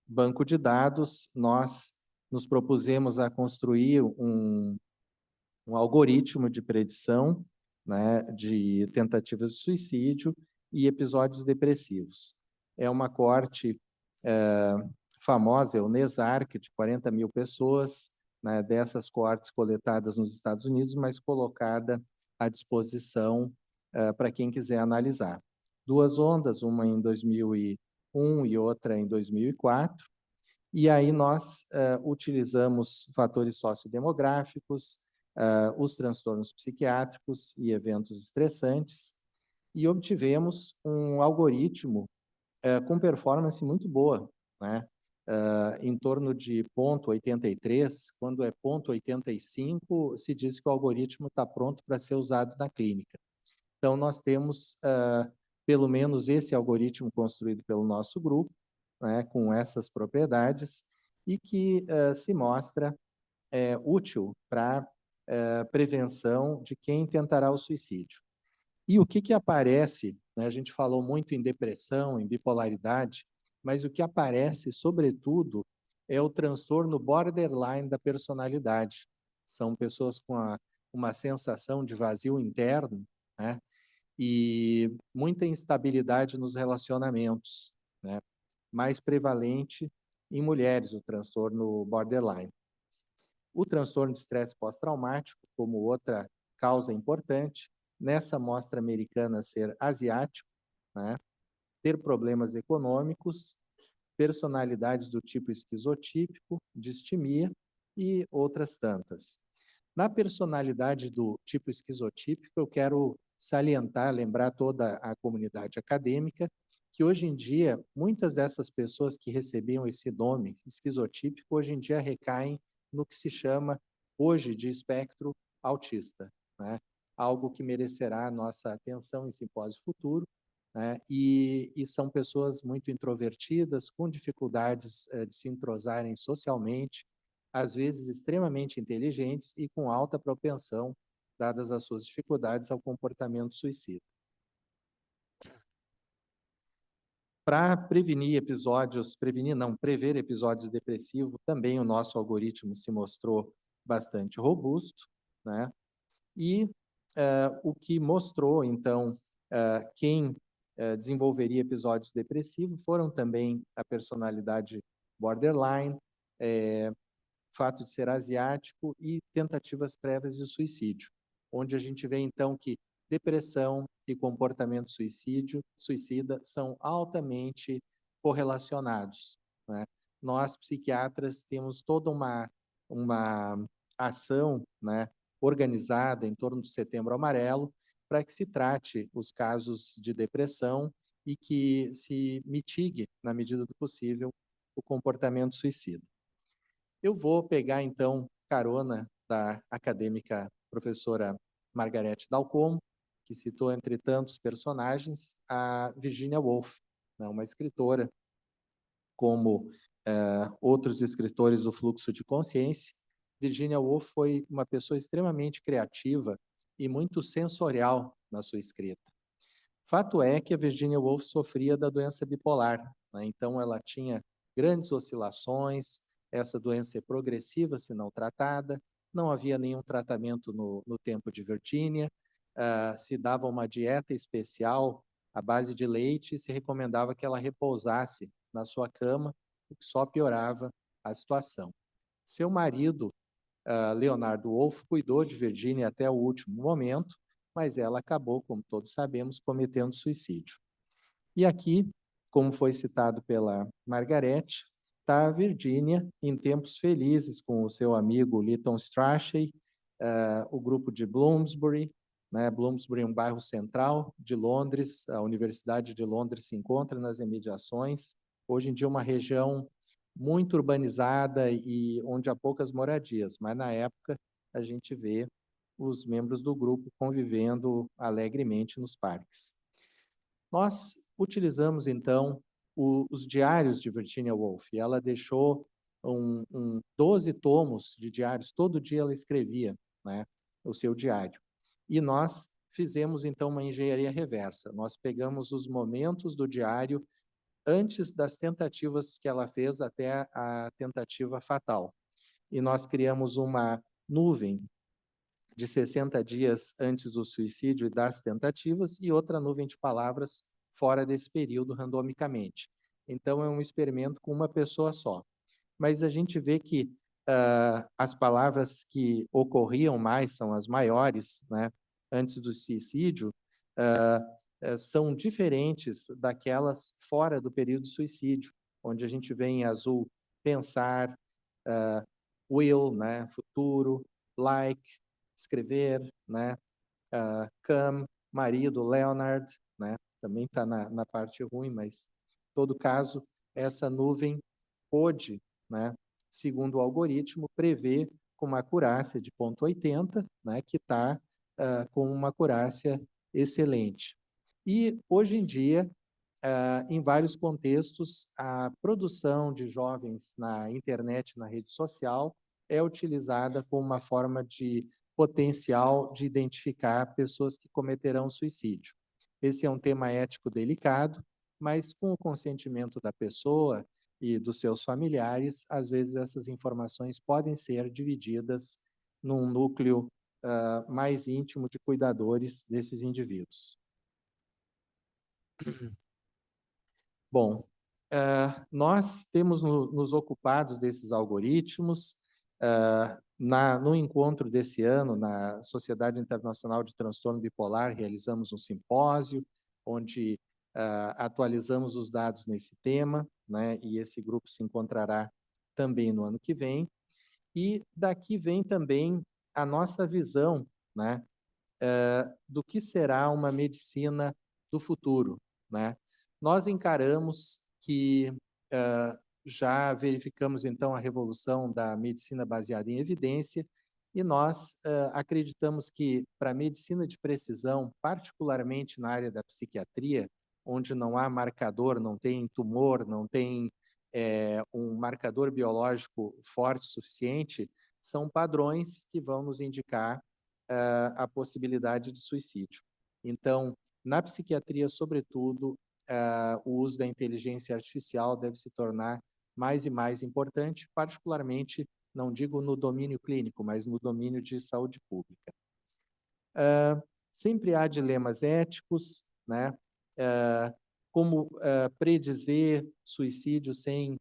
banco de dados, nós nos propusemos a construir um algoritmo de predição, né, de tentativas de suicídio e episódios depressivos. É uma coorte famosa, é o NESARC, de 40 mil pessoas, né, dessas coortes coletadas nos Estados Unidos, mas colocada à disposição para quem quiser analisar. 2 ondas, uma em 2001 e outra em 2004, e aí nós utilizamos fatores sociodemográficos, os transtornos psiquiátricos e eventos estressantes, e obtivemos um algoritmo com performance muito boa, né? Em torno de 0,83, quando é 0,85, se diz que o algoritmo está pronto para ser usado na clínica. Então, nós temos pelo menos esse algoritmo construído pelo nosso grupo, né, com essas propriedades, e que se mostra útil para prevenção de quem tentará o suicídio. E o que aparece, né, a gente falou muito em depressão, em bipolaridade, mas o que aparece, sobretudo, é o transtorno borderline da personalidade. São pessoas com uma sensação de vazio interno, né, e muita instabilidade nos relacionamentos, né, mais prevalente em mulheres, o transtorno borderline. O transtorno de estresse pós-traumático, como outra causa importante, nessa amostra americana ser asiático, né, ter problemas econômicos, personalidades do tipo esquizotípico, distimia e outras tantas. Na personalidade do tipo esquizotípico, eu quero salientar, lembrar toda a comunidade acadêmica, que hoje em dia, muitas dessas pessoas que recebiam esse nome esquizotípico, hoje em dia recaem no que se chama hoje de espectro autista, né? Algo que merecerá nossa atenção em simpósio futuro, né? E são pessoas muito introvertidas, com dificuldades de se entrosarem socialmente, às vezes extremamente inteligentes e com alta propensão, dadas as suas dificuldades, ao comportamento suicida. Para prevenir episódios depressivos, também o nosso algoritmo se mostrou bastante robusto, né? E o que mostrou, então, quem desenvolveria episódios depressivos foram também a personalidade borderline, fato de ser asiático e tentativas prévias de suicídio, onde a gente vê, então, que depressão e comportamento suicida são altamente correlacionados, né? Nós, psiquiatras, temos toda uma ação, né, organizada em torno do Setembro Amarelo para que se trate os casos de depressão e que se mitigue, na medida do possível, o comportamento suicida. Eu vou pegar, então, carona da acadêmica professora Margarete Dalcom, que citou, entre tantos personagens, a Virginia Woolf, né, uma escritora, como outros escritores do fluxo de consciência. Virginia Woolf foi uma pessoa extremamente criativa e muito sensorial na sua escrita. Fato é que a Virginia Woolf sofria da doença bipolar, né? Então ela tinha grandes oscilações, essa doença é progressiva se não tratada, não havia nenhum tratamento no tempo de Virginia, se dava uma dieta especial à base de leite e se recomendava que ela repousasse na sua cama, o que só piorava a situação. Seu marido, Leonardo Woolf, cuidou de Virginia até o último momento, mas ela acabou, como todos sabemos, cometendo suicídio. E aqui, como foi citado pela Margarete, está a Virginia em tempos felizes com o seu amigo Lytton Strachey, o grupo de Bloomsbury, né? Bloomsbury é um bairro central de Londres, a Universidade de Londres se encontra nas imediações, hoje em dia uma região muito urbanizada e onde há poucas moradias, mas na época a gente vê os membros do grupo convivendo alegremente nos parques. Nós utilizamos, então, os diários de Virginia Woolf, e ela deixou 12 tomos de diários, todo dia ela escrevia, né, o seu diário. E nós fizemos, então, uma engenharia reversa. Nós pegamos os momentos do diário antes das tentativas que ela fez até a tentativa fatal. E nós criamos uma nuvem de 60 dias antes do suicídio e das tentativas e outra nuvem de palavras fora desse período, randomicamente. Então, é um experimento com uma pessoa só. Mas a gente vê que as palavras que ocorriam mais, são as maiores, né, antes do suicídio, são diferentes daquelas fora do período de suicídio, onde a gente vê em azul pensar, will, né, futuro, like, escrever, né, come, marido, Leonard, né, também está na parte ruim, mas, em todo caso, essa nuvem pôde, né, segundo o algoritmo, prever com uma acurácia de 0,80, né, que está com uma acurácia excelente. E, hoje em dia, em vários contextos, a produção de jovens na internet, na rede social, é utilizada como uma forma de potencial de identificar pessoas que cometerão suicídio. Esse é um tema ético delicado, mas com o consentimento da pessoa e dos seus familiares, às vezes essas informações podem ser divididas num núcleo mais íntimo de cuidadores desses indivíduos. Bom, nós temos nos ocupados desses algoritmos. No encontro desse ano, na Sociedade Internacional de Transtorno Bipolar, realizamos um simpósio, onde atualizamos os dados nesse tema, né, e esse grupo se encontrará também no ano que vem. E daqui vem também a nossa visão, né, do que será uma medicina do futuro, né? Nós encaramos que já verificamos, então, a revolução da medicina baseada em evidência e nós acreditamos que, para a medicina de precisão, particularmente na área da psiquiatria, onde não há marcador, não tem tumor, não tem um marcador biológico forte o suficiente, são padrões que vão nos indicar a possibilidade de suicídio. Então, na psiquiatria, sobretudo, o uso da inteligência artificial deve se tornar mais e mais importante, particularmente, não digo no domínio clínico, mas no domínio de saúde pública. Sempre há dilemas éticos, né? Como predizer suicídio sem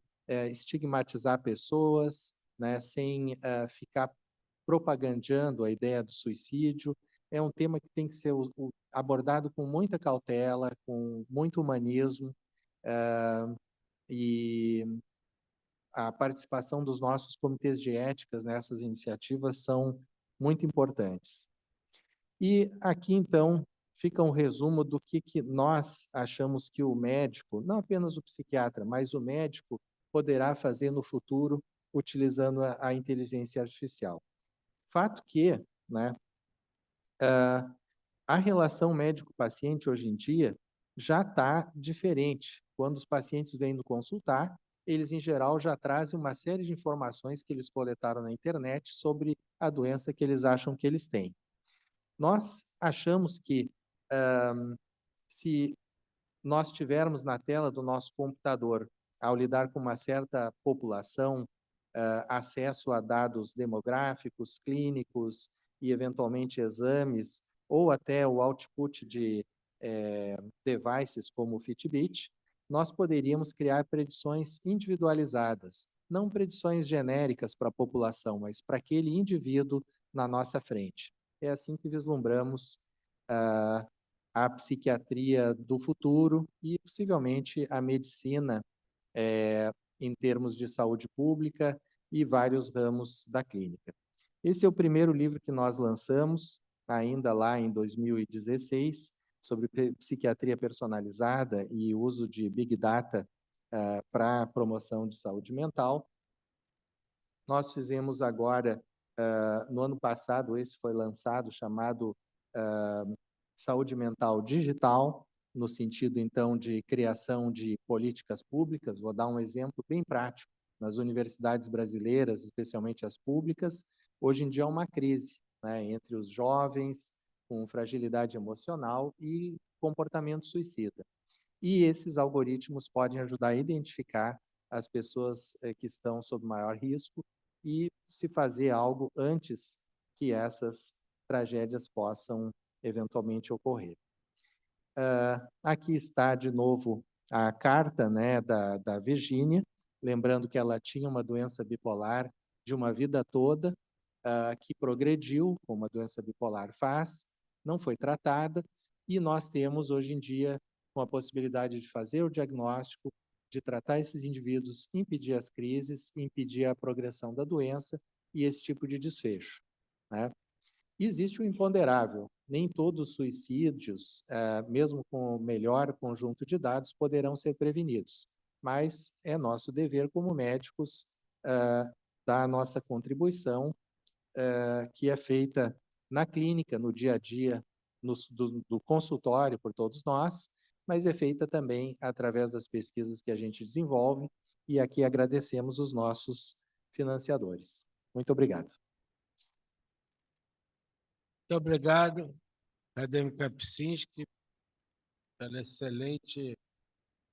estigmatizar pessoas, né? Sem ficar propagandeando a ideia do suicídio. É um tema que tem que ser abordado com muita cautela, com muito humanismo, e a participação dos nossos comitês de éticas nessas iniciativas são muito importantes. E aqui, então, fica um resumo do que nós achamos que o médico, não apenas o psiquiatra, mas o médico poderá fazer no futuro utilizando a inteligência artificial. Fato que, né, a relação médico-paciente hoje em dia já está diferente. Quando os pacientes vêm nos consultar, eles, em geral, já trazem uma série de informações que eles coletaram na internet sobre a doença que eles acham que eles têm. Nós achamos que, se nós tivermos na tela do nosso computador, ao lidar com uma certa população, acesso a dados demográficos, clínicos e, eventualmente, exames, ou até o output de devices como o Fitbit, nós poderíamos criar predições individualizadas, não predições genéricas para a população, mas para aquele indivíduo na nossa frente. É assim que vislumbramos a psiquiatria do futuro e, possivelmente, a medicina em termos de saúde pública e vários ramos da clínica. Esse é o primeiro livro que nós lançamos, ainda lá em 2016, sobre psiquiatria personalizada e uso de Big Data para a promoção de saúde mental. Nós fizemos agora, no ano passado, esse foi lançado, chamado Saúde Mental Digital, no sentido, então, de criação de políticas públicas. Vou dar um exemplo bem prático. Nas universidades brasileiras, especialmente as públicas, hoje em dia há uma crise, né, entre os jovens com fragilidade emocional e comportamento suicida. E esses algoritmos podem ajudar a identificar as pessoas que estão sob maior risco e se fazer algo antes que essas tragédias possam eventualmente ocorrer. Aqui está, de novo, a carta, né, da Virgínia, lembrando que ela tinha uma doença bipolar de uma vida toda, que progrediu, como a doença bipolar faz, não foi tratada, e nós temos, hoje em dia, com a possibilidade de fazer o diagnóstico, de tratar esses indivíduos, impedir as crises, impedir a progressão da doença e esse tipo de desfecho, né? Existe um imponderável, nem todos os suicídios, mesmo com o melhor conjunto de dados, poderão ser prevenidos, mas é nosso dever como médicos dar a nossa contribuição, que é feita na clínica, no dia a dia, do consultório por todos nós, mas é feita também através das pesquisas que a gente desenvolve, e aqui agradecemos os nossos financiadores. Muito obrigado. Muito obrigado, acadêmico Kapczynski, pela excelente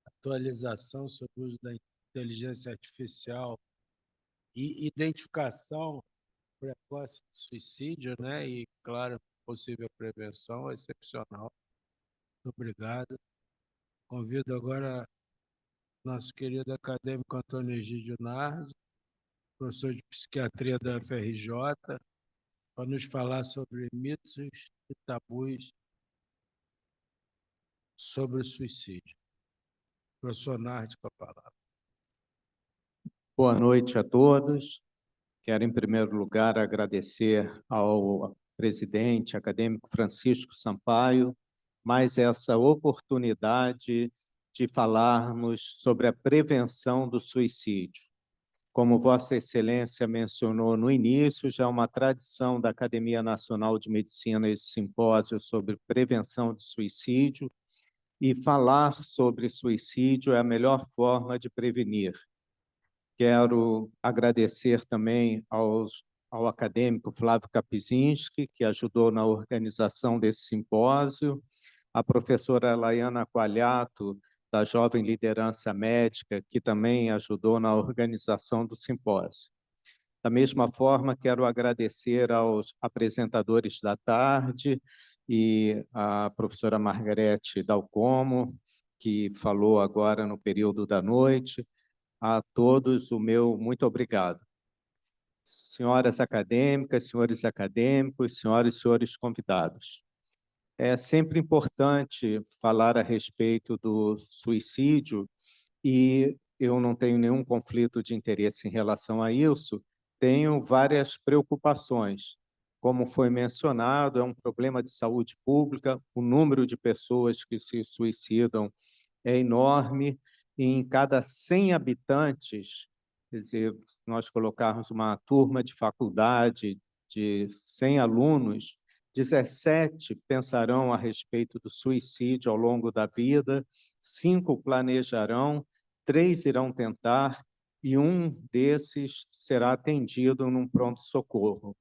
atualização sobre o uso da inteligência artificial e identificação precoce do suicídio, né? E, claro, possível prevenção, excepcional. Muito obrigado. Convido agora nosso querido acadêmico Antônio Egídio Nardi, professor de psiquiatria da UFRJ, para nos falar sobre mitos e tabus sobre o suicídio. Professor Nardi, com a palavra. Boa noite a todos. Quero, em primeiro lugar, agradecer ao presidente acadêmico Francisco Sampaio, mais essa oportunidade de falarmos sobre a prevenção do suicídio. Como Vossa Excelência mencionou no início, já é uma tradição da Academia Nacional de Medicina esse simpósio sobre prevenção de suicídio, e falar sobre suicídio é a melhor forma de prevenir. Quero agradecer também ao acadêmico Flávio Kapczynski, que ajudou na organização desse simpósio, a professora Laiana Qualiato, da Jovem Liderança Médica, que também ajudou na organização do simpósio. Da mesma forma, quero agradecer aos apresentadores da tarde e à professora Margarete Dalcomo, que falou agora no período da noite. A todos o meu muito obrigado. Senhoras acadêmicas, senhores acadêmicos, senhoras e senhores convidados. É sempre importante falar a respeito do suicídio e eu não tenho nenhum conflito de interesse em relação a isso, tenho várias preocupações. Como foi mencionado, é um problema de saúde pública, o número de pessoas que se suicidam é enorme, e em cada 100 habitantes, quer dizer, se nós colocarmos uma turma de faculdade de 100 alunos, 17 pensarão a respeito do suicídio ao longo da vida, 5 planejarão, 3 irão tentar, e um desses será atendido num pronto-socorro.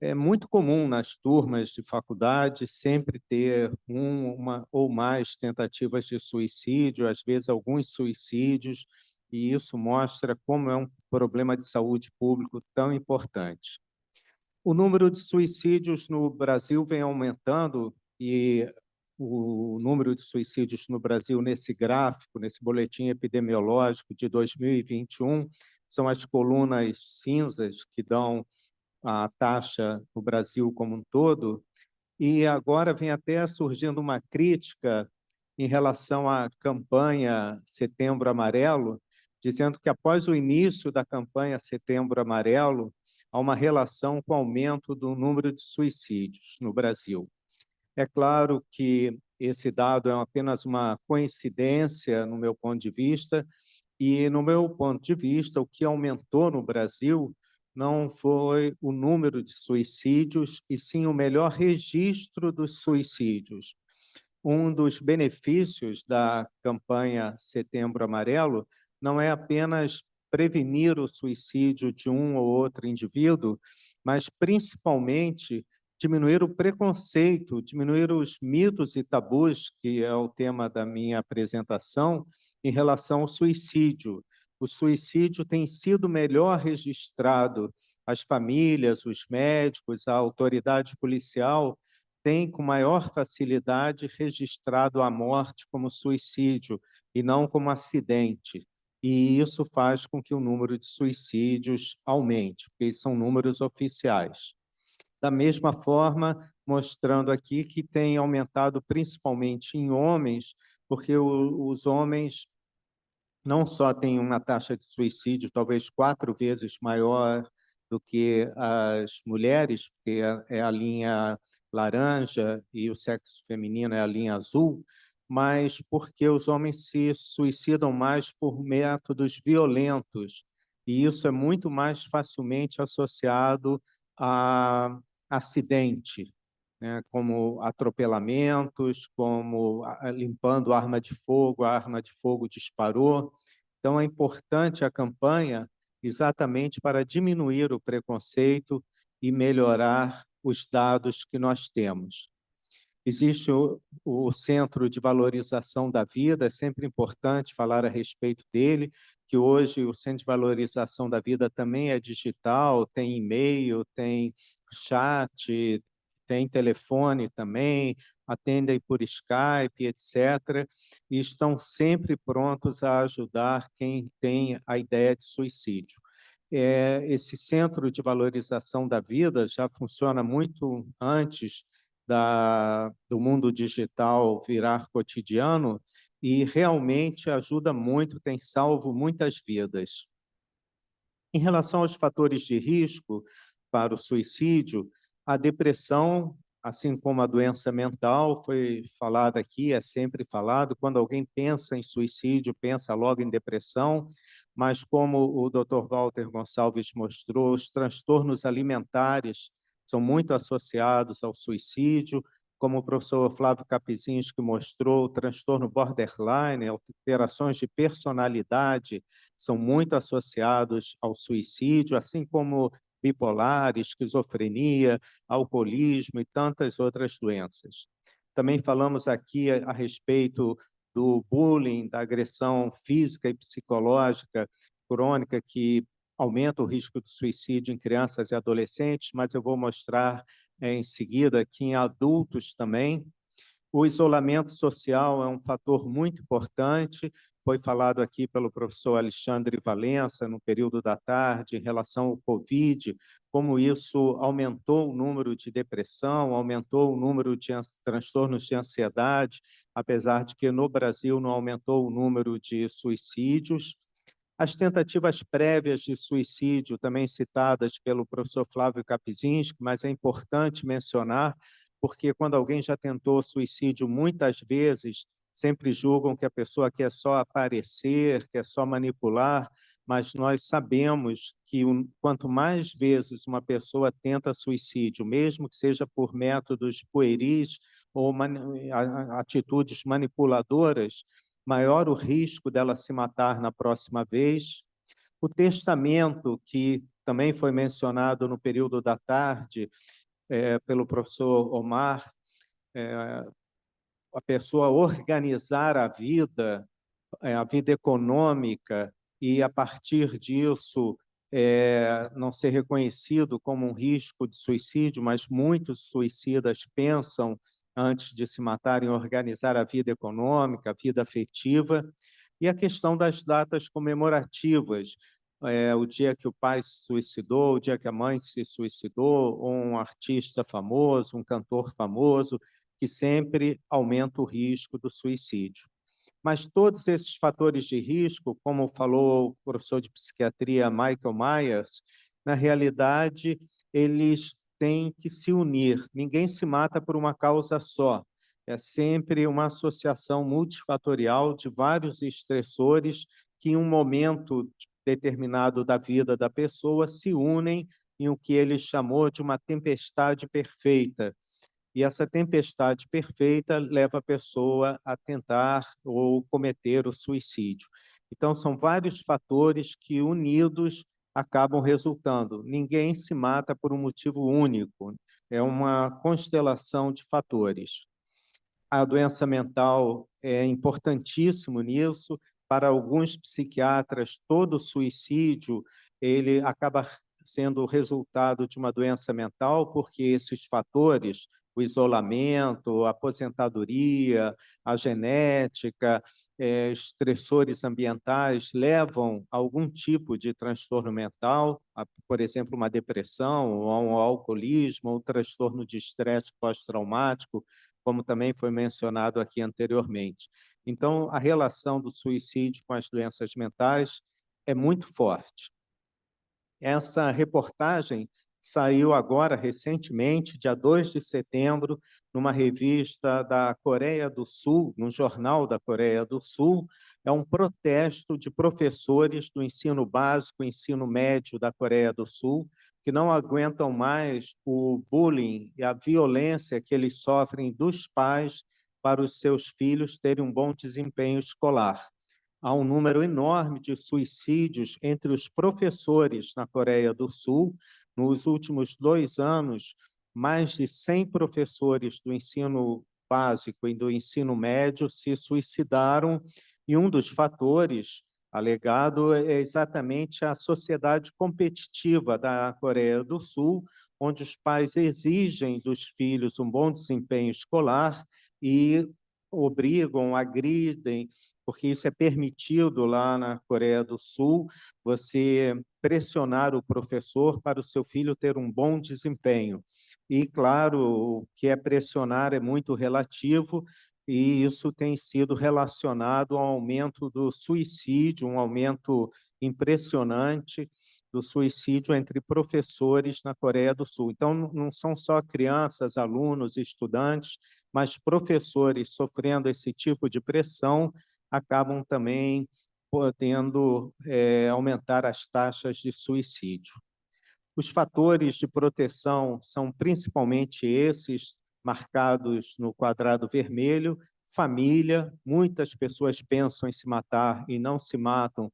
É muito comum nas turmas de faculdade sempre ter uma ou mais tentativas de suicídio, às vezes alguns suicídios, e isso mostra como é um problema de saúde público tão importante. O número de suicídios no Brasil vem aumentando e o número de suicídios no Brasil, nesse gráfico, nesse boletim epidemiológico de 2021, são as colunas cinzas que dão a taxa no Brasil como um todo, e agora vem até surgindo uma crítica em relação à campanha Setembro Amarelo, dizendo que após o início da campanha Setembro Amarelo, há uma relação com o aumento do número de suicídios no Brasil. É claro que esse dado é apenas uma coincidência, no meu ponto de vista, e, no meu ponto de vista, o que aumentou no Brasil não foi o número de suicídios, e sim o melhor registro dos suicídios. Um dos benefícios da campanha Setembro Amarelo não é apenas prevenir o suicídio de um ou outro indivíduo, mas, principalmente, diminuir o preconceito, diminuir os mitos e tabus, que é o tema da minha apresentação, em relação ao suicídio. O suicídio tem sido melhor registrado, as famílias, os médicos, a autoridade policial têm com maior facilidade registrado a morte como suicídio e não como acidente. E isso faz com que o número de suicídios aumente, porque são números oficiais. Da mesma forma, mostrando aqui que tem aumentado principalmente em homens, porque os homens não só têm uma taxa de suicídio talvez 4 vezes maior do que as mulheres, porque é a linha laranja e o sexo feminino é a linha azul, mas porque os homens se suicidam mais por métodos violentos, e isso é muito mais facilmente associado a acidente, né, como atropelamentos, como limpando arma de fogo, a arma de fogo disparou. Então, é importante a campanha exatamente para diminuir o preconceito e melhorar os dados que nós temos. Existe o Centro de Valorização da Vida, é sempre importante falar a respeito dele, que hoje o Centro de Valorização da Vida também é digital, tem e-mail, tem chat, tem telefone também, atendem por Skype, etc. E estão sempre prontos a ajudar quem tem a ideia de suicídio. Esse Centro de Valorização da Vida já funciona muito antes do mundo digital virar cotidiano e realmente ajuda muito, tem salvo muitas vidas. Em relação aos fatores de risco para o suicídio, a depressão, assim como a doença mental, foi falada aqui, é sempre falado, quando alguém pensa em suicídio, pensa logo em depressão, mas como o Dr. Walter Gonçalves mostrou, os transtornos alimentares são muito associados ao suicídio, como o professor Flávio Kapizinski mostrou, o transtorno borderline, alterações de personalidade, são muito associados ao suicídio, assim como bipolar, esquizofrenia, alcoolismo e tantas outras doenças. Também falamos aqui a respeito do bullying, da agressão física e psicológica crônica que aumenta o risco de suicídio em crianças e adolescentes, mas eu vou mostrar em seguida que em adultos também. O isolamento social é um fator muito importante, foi falado aqui pelo professor Alexandre Valença no período da tarde em relação ao Covid, como isso aumentou o número de depressão, aumentou o número de transtornos de ansiedade, apesar de que no Brasil não aumentou o número de suicídios. As tentativas prévias de suicídio, também citadas pelo professor Flávio Kapizinski, mas é importante mencionar, porque quando alguém já tentou suicídio muitas vezes, sempre julgam que a pessoa quer só aparecer, quer só manipular, mas nós sabemos que quanto mais vezes uma pessoa tenta suicídio, mesmo que seja por métodos pueris ou atitudes manipuladoras, maior o risco dela se matar na próxima vez. O testamento, que também foi mencionado no período da tarde pelo professor Omar, a pessoa organizar a vida econômica, e, a partir disso, não ser reconhecido como um risco de suicídio, mas muitos suicidas pensam antes de se matarem, organizar a vida econômica, a vida afetiva, e a questão das datas comemorativas, o dia que o pai se suicidou, o dia que a mãe se suicidou, ou um artista famoso, um cantor famoso, que sempre aumenta o risco do suicídio. Mas todos esses fatores de risco, como falou o professor de psiquiatria Michael Myers, na realidade, eles têm que se unir. Ninguém se mata por uma causa só. É sempre uma associação multifatorial de vários estressores que, em um momento determinado da vida da pessoa, se unem em o que ele chamou de uma tempestade perfeita. E essa tempestade perfeita leva a pessoa a tentar ou cometer o suicídio. Então, são vários fatores que, unidos, acabam resultando. Ninguém se mata por um motivo único, é uma constelação de fatores. A doença mental é importantíssimo nisso. Para alguns psiquiatras, todo suicídio ele acaba sendo o resultado de uma doença mental, porque esses fatores, o isolamento, a aposentadoria, a genética, estressores ambientais levam a algum tipo de transtorno mental, por exemplo, uma depressão, ou um alcoolismo, ou um transtorno de estresse pós-traumático, como também foi mencionado aqui anteriormente. Então, a relação do suicídio com as doenças mentais é muito forte. Essa reportagem saiu agora, recentemente, dia 2 de setembro, numa revista da Coreia do Sul, num jornal da Coreia do Sul. É um protesto de professores do ensino básico e ensino médio da Coreia do Sul, que não aguentam mais o bullying e a violência que eles sofrem dos pais para os seus filhos terem um bom desempenho escolar. Há um número enorme de suicídios entre os professores na Coreia do Sul. Nos últimos 2 anos, mais de 100 professores do ensino básico e do ensino médio se suicidaram, e um dos fatores alegado é exatamente a sociedade competitiva da Coreia do Sul, onde os pais exigem dos filhos um bom desempenho escolar e obrigam, agridem, porque isso é permitido lá na Coreia do Sul, você pressionar o professor para o seu filho ter um bom desempenho. E, claro, o que é pressionar é muito relativo, e isso tem sido relacionado ao aumento do suicídio, um aumento impressionante do suicídio entre professores na Coreia do Sul. Então, não são só crianças, alunos, estudantes, mas professores sofrendo esse tipo de pressão acabam também podendo aumentar as taxas de suicídio. Os fatores de proteção são principalmente esses, marcados no quadrado vermelho: família. Muitas pessoas pensam em se matar e não se matam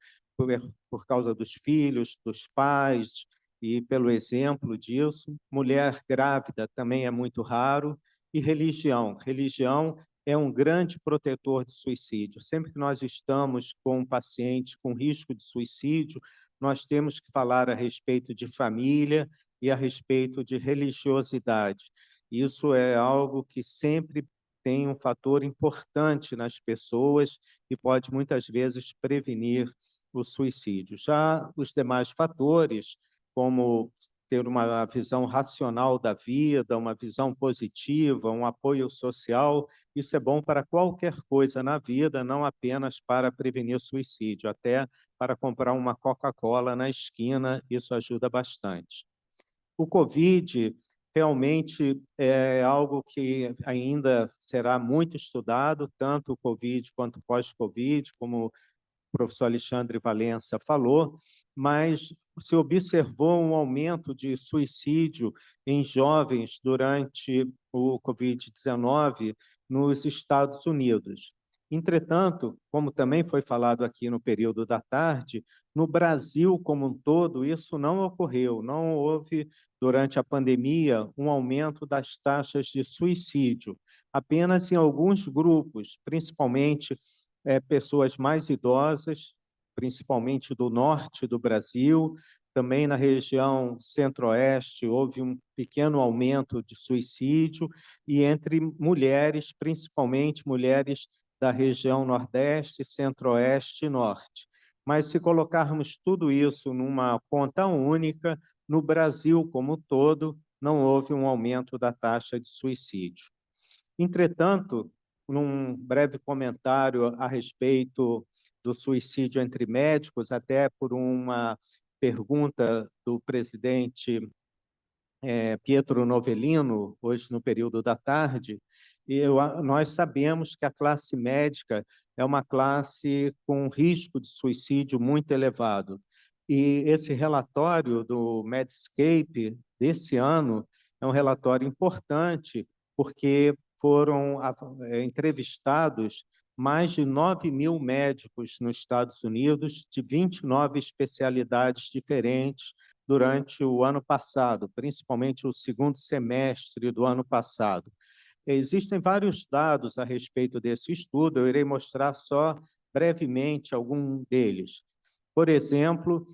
por causa dos filhos, dos pais, e pelo exemplo disso. Mulher grávida também é muito raro. E religião. Religião é um grande protetor de suicídio. Sempre que nós estamos com um paciente com risco de suicídio, nós temos que falar a respeito de família e a respeito de religiosidade. Isso é algo que sempre tem um fator importante nas pessoas e pode, muitas vezes, prevenir o suicídio. Já os demais fatores, como ter uma visão racional da vida, uma visão positiva, um apoio social, isso é bom para qualquer coisa na vida, não apenas para prevenir o suicídio, até para comprar uma Coca-Cola na esquina, isso ajuda bastante. O Covid realmente é algo que ainda será muito estudado, tanto o Covid quanto o pós-Covid, como o professor Alexandre Valença falou, mas se observou um aumento de suicídio em jovens durante o Covid-19 nos Estados Unidos. Entretanto, como também foi falado aqui no período da tarde, no Brasil como um todo, isso não ocorreu, não houve, durante a pandemia, um aumento das taxas de suicídio, apenas em alguns grupos, principalmente pessoas mais idosas, principalmente do norte do Brasil. Também na região centro-oeste houve um pequeno aumento de suicídio, e entre mulheres, principalmente mulheres da região nordeste, centro-oeste e norte. Mas se colocarmos tudo isso numa conta única, no Brasil como um todo, não houve um aumento da taxa de suicídio. Entretanto, num breve comentário a respeito do suicídio entre médicos, até por uma pergunta do presidente Pietro Novellino, hoje no período da tarde, nós sabemos que a classe médica é uma classe com risco de suicídio muito elevado. E esse relatório do Medscape desse ano é um relatório importante, porque foram entrevistados mais de 9.000 médicos nos Estados Unidos, de 29 especialidades diferentes, durante o ano passado, principalmente o segundo semestre do ano passado. Existem vários dados a respeito desse estudo, eu irei mostrar só brevemente algum deles. Por exemplo,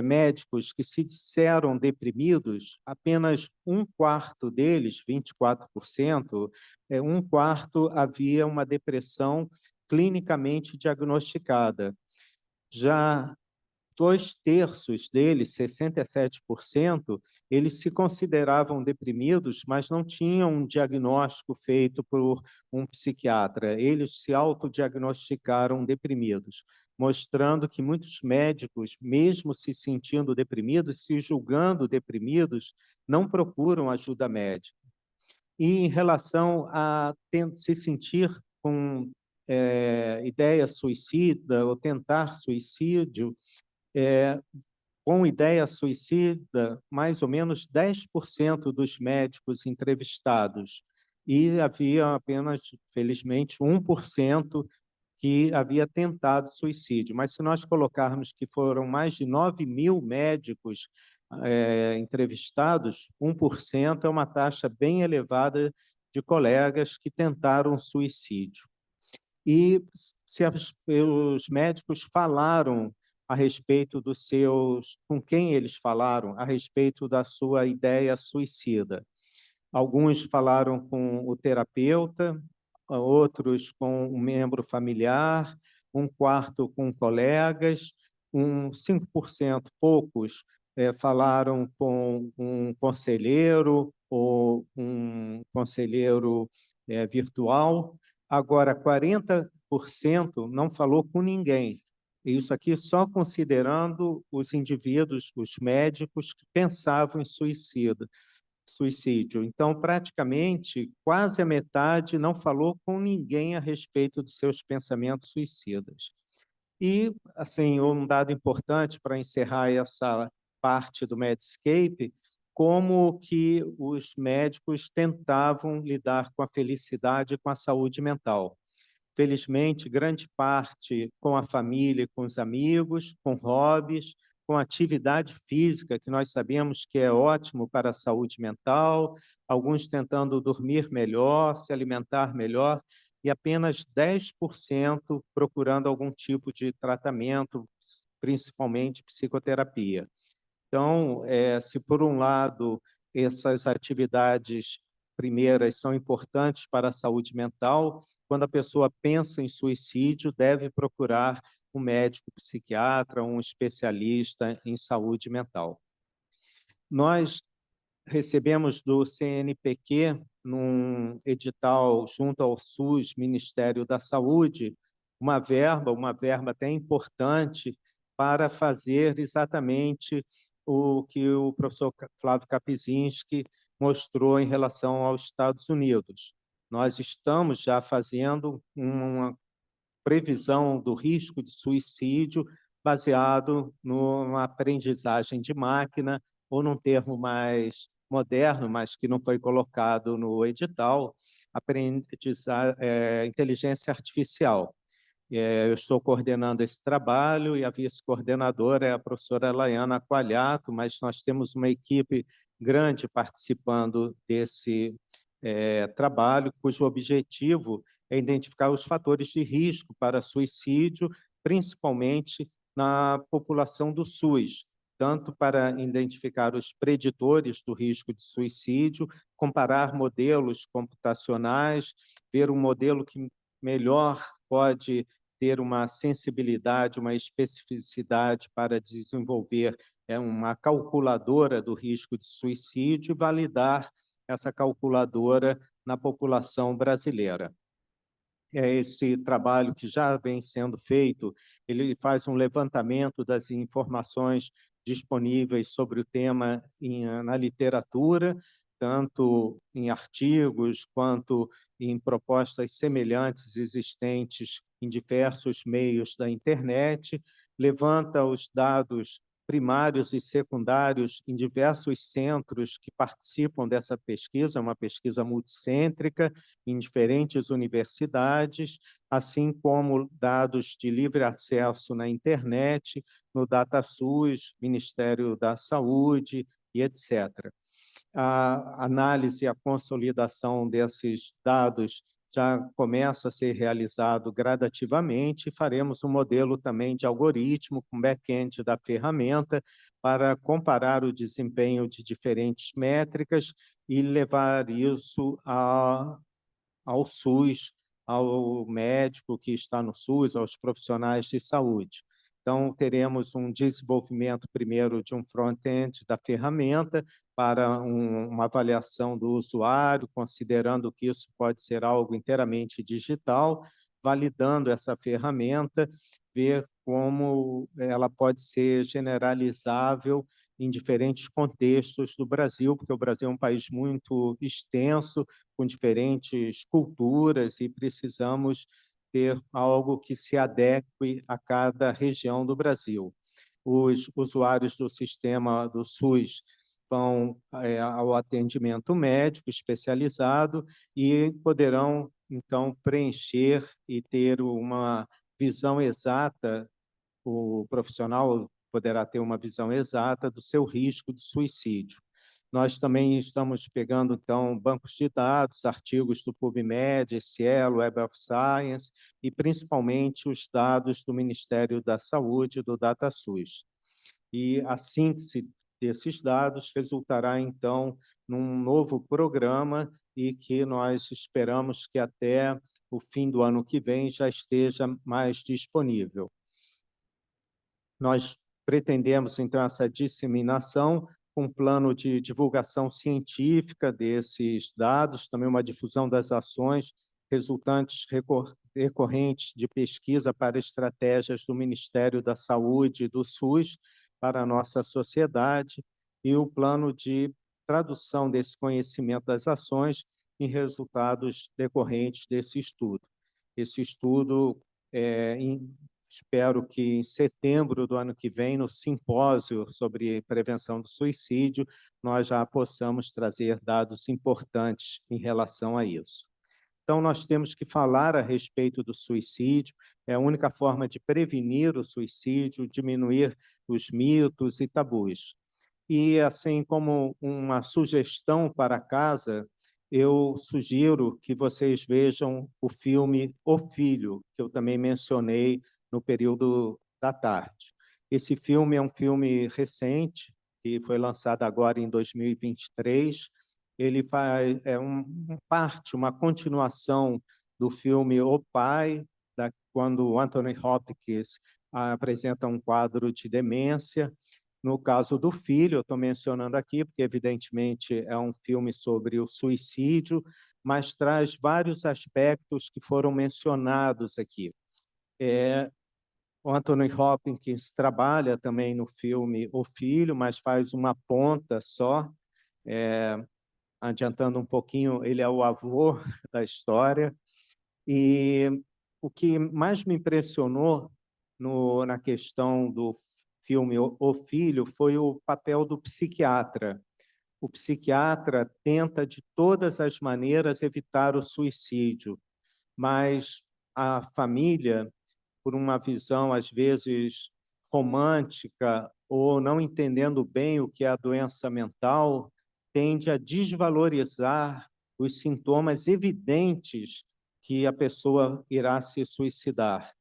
médicos que se disseram deprimidos, apenas um quarto deles, 24%, um quarto havia uma depressão clinicamente diagnosticada. Já 2/3 deles, 67%, eles se consideravam deprimidos, mas não tinham um diagnóstico feito por um psiquiatra. Eles se autodiagnosticaram deprimidos, mostrando que muitos médicos, mesmo se sentindo deprimidos, se julgando deprimidos, não procuram ajuda médica. E em relação a se sentir com ideia suicida ou tentar suicídio, com ideia suicida, mais ou menos 10% dos médicos entrevistados, e havia apenas, felizmente, 1% que havia tentado suicídio. Mas se nós colocarmos que foram mais de 9.000 médicos entrevistados, 1% é uma taxa bem elevada de colegas que tentaram suicídio. E se os médicos falaram a respeito dos seus, com quem eles falaram a respeito da sua ideia suicida. Alguns falaram com o terapeuta, outros com um membro familiar, um quarto com colegas, 5%, poucos, falaram com um conselheiro ou um conselheiro virtual. Agora, 40% não falou com ninguém. Isso aqui só considerando os indivíduos, os médicos que pensavam em suicídio. Então, praticamente, quase a metade não falou com ninguém a respeito de seus pensamentos suicidas. E, assim, um dado importante para encerrar essa parte do Medscape, como que os médicos tentavam lidar com a felicidade e com a saúde mental. Felizmente, grande parte com a família, com os amigos, com hobbies, com atividade física, que nós sabemos que é ótimo para a saúde mental, alguns tentando dormir melhor, se alimentar melhor, e apenas 10% procurando algum tipo de tratamento, principalmente psicoterapia. Então, se por um lado essas atividades primeiras são importantes para a saúde mental, quando a pessoa pensa em suicídio, deve procurar um médico psiquiatra, um especialista em saúde mental. Nós recebemos do CNPq, num edital junto ao SUS, Ministério da Saúde, uma verba até importante, para fazer exatamente o que o professor Flávio Kapczynski mostrou em relação aos Estados Unidos. Nós estamos já fazendo uma previsão do risco de suicídio baseado numa aprendizagem de máquina, ou num termo mais moderno, mas que não foi colocado no edital, inteligência artificial. Eu estou coordenando esse trabalho e a vice-coordenadora é a professora Laiana Coalhato, mas nós temos uma equipe grande participando desse trabalho, cujo objetivo é identificar os fatores de risco para suicídio, principalmente na população do SUS, tanto para identificar os preditores do risco de suicídio, comparar modelos computacionais, ver um modelo que melhor pode ter uma sensibilidade, uma especificidade para desenvolver uma calculadora do risco de suicídio e validar essa calculadora na população brasileira. Esse trabalho que já vem sendo feito, ele faz um levantamento das informações disponíveis sobre o tema na literatura, tanto em artigos quanto em propostas semelhantes existentes em diversos meios da internet, levanta os dados primários e secundários em diversos centros que participam dessa pesquisa, uma pesquisa multicêntrica em diferentes universidades, assim como dados de livre acesso na internet, no DataSUS, Ministério da Saúde e etc. A análise e a consolidação desses dados já começa a ser realizado gradativamente, e faremos um modelo também de algoritmo com back-end da ferramenta para comparar o desempenho de diferentes métricas e levar isso ao SUS, ao médico que está no SUS, aos profissionais de saúde. Então, teremos um desenvolvimento primeiro de um front-end da ferramenta para uma avaliação do usuário, considerando que isso pode ser algo inteiramente digital, validando essa ferramenta, ver como ela pode ser generalizável em diferentes contextos do Brasil, porque o Brasil é um país muito extenso, com diferentes culturas, e precisamos ter algo que se adeque a cada região do Brasil. Os usuários do sistema do SUS vão ao atendimento médico especializado e poderão, então, preencher e ter uma visão exata, o profissional poderá ter uma visão exata do seu risco de suicídio. Nós também estamos pegando, então, bancos de dados, artigos do PubMed, Cielo, Web of Science, e principalmente os dados do Ministério da Saúde, do DataSUS. E a síntese desses dados resultará, então, num novo programa, e que nós esperamos que até o fim do ano que vem já esteja mais disponível. Nós pretendemos, então, essa disseminação com um plano de divulgação científica desses dados, também uma difusão das ações resultantes recorrentes de pesquisa para estratégias do Ministério da Saúde e do SUS para a nossa sociedade, e o plano de tradução desse conhecimento das ações em resultados decorrentes desse estudo. Esse estudo espero que em setembro do ano que vem, no simpósio sobre prevenção do suicídio, nós já possamos trazer dados importantes em relação a isso. Então, nós temos que falar a respeito do suicídio, é a única forma de prevenir o suicídio, diminuir os mitos e tabus. E, assim como uma sugestão para casa, eu sugiro que vocês vejam o filme O Filho, que eu também mencionei no período da tarde. Esse filme é um filme recente, que foi lançado agora em 2023. Ele é uma continuação do filme O Pai, quando Anthony Hopkins apresenta um quadro de demência. No caso do Filho, eu estou mencionando aqui, porque evidentemente é um filme sobre o suicídio, mas traz vários aspectos que foram mencionados aqui. O Anthony Hopkins trabalha também no filme O Filho, mas faz uma ponta só. Adiantando um pouquinho, ele é o avô da história. E o que mais me impressionou na questão do filme O Filho foi o papel do psiquiatra. O psiquiatra tenta, de todas as maneiras, evitar o suicídio, mas a família, por uma visão, às vezes, romântica, ou não entendendo bem o que é a doença mental, tende a desvalorizar os sintomas evidentes que a pessoa irá se suicidar.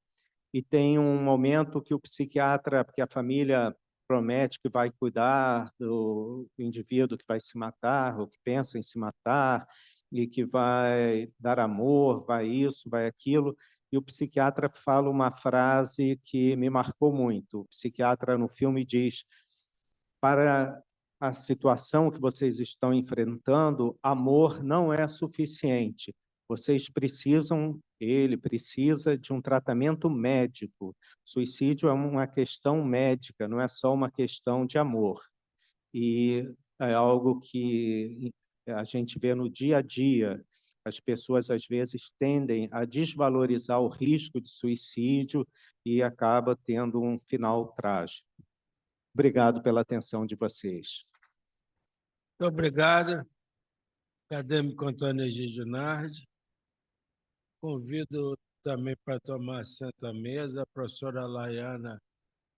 E tem um momento que o psiquiatra, porque a família promete que vai cuidar do indivíduo que vai se matar, ou que pensa em se matar, e que vai dar amor, vai isso, vai aquilo, e o psiquiatra fala uma frase que me marcou muito. O psiquiatra no filme diz: para a situação que vocês estão enfrentando, amor não é suficiente. Ele precisa de um tratamento médico. Suicídio é uma questão médica, não é só uma questão de amor. E é algo que a gente vê no dia a dia. As pessoas, às vezes, tendem a desvalorizar o risco de suicídio e acaba tendo um final trágico. Obrigado pela atenção de vocês. Muito obrigado, acadêmico Antônio Egídio Nardi. Convido também para tomar assento à mesa a professora Laiana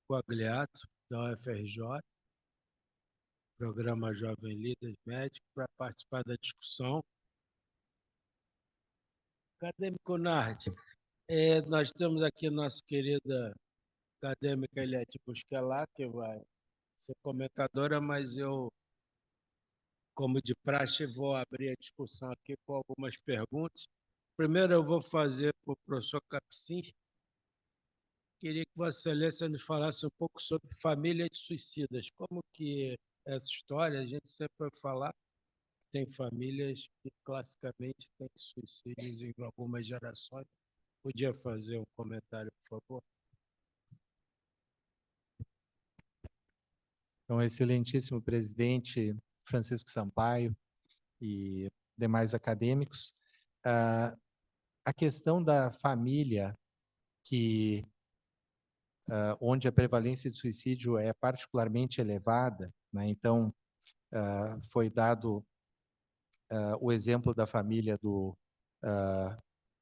Quagliato, da UFRJ, Programa Jovem Líder Médico, para participar da discussão. Acadêmico Nardi, nós temos aqui nossa querida acadêmica Eliette Busquelá, que vai ser comentadora, mas eu, como de praxe, vou abrir a discussão aqui com algumas perguntas. Primeiro eu vou fazer para o professor Capucins. Queria que Vossa Excelência nos falasse um pouco sobre família de suicidas. Como que é essa história, a gente sempre vai falar, tem famílias que classicamente têm suicídios em algumas gerações. Podia fazer um comentário, por favor? Então, excelentíssimo presidente Francisco Sampaio e demais acadêmicos, a questão da família, onde a prevalência de suicídio é particularmente elevada, né? Então, foi dado o exemplo da família do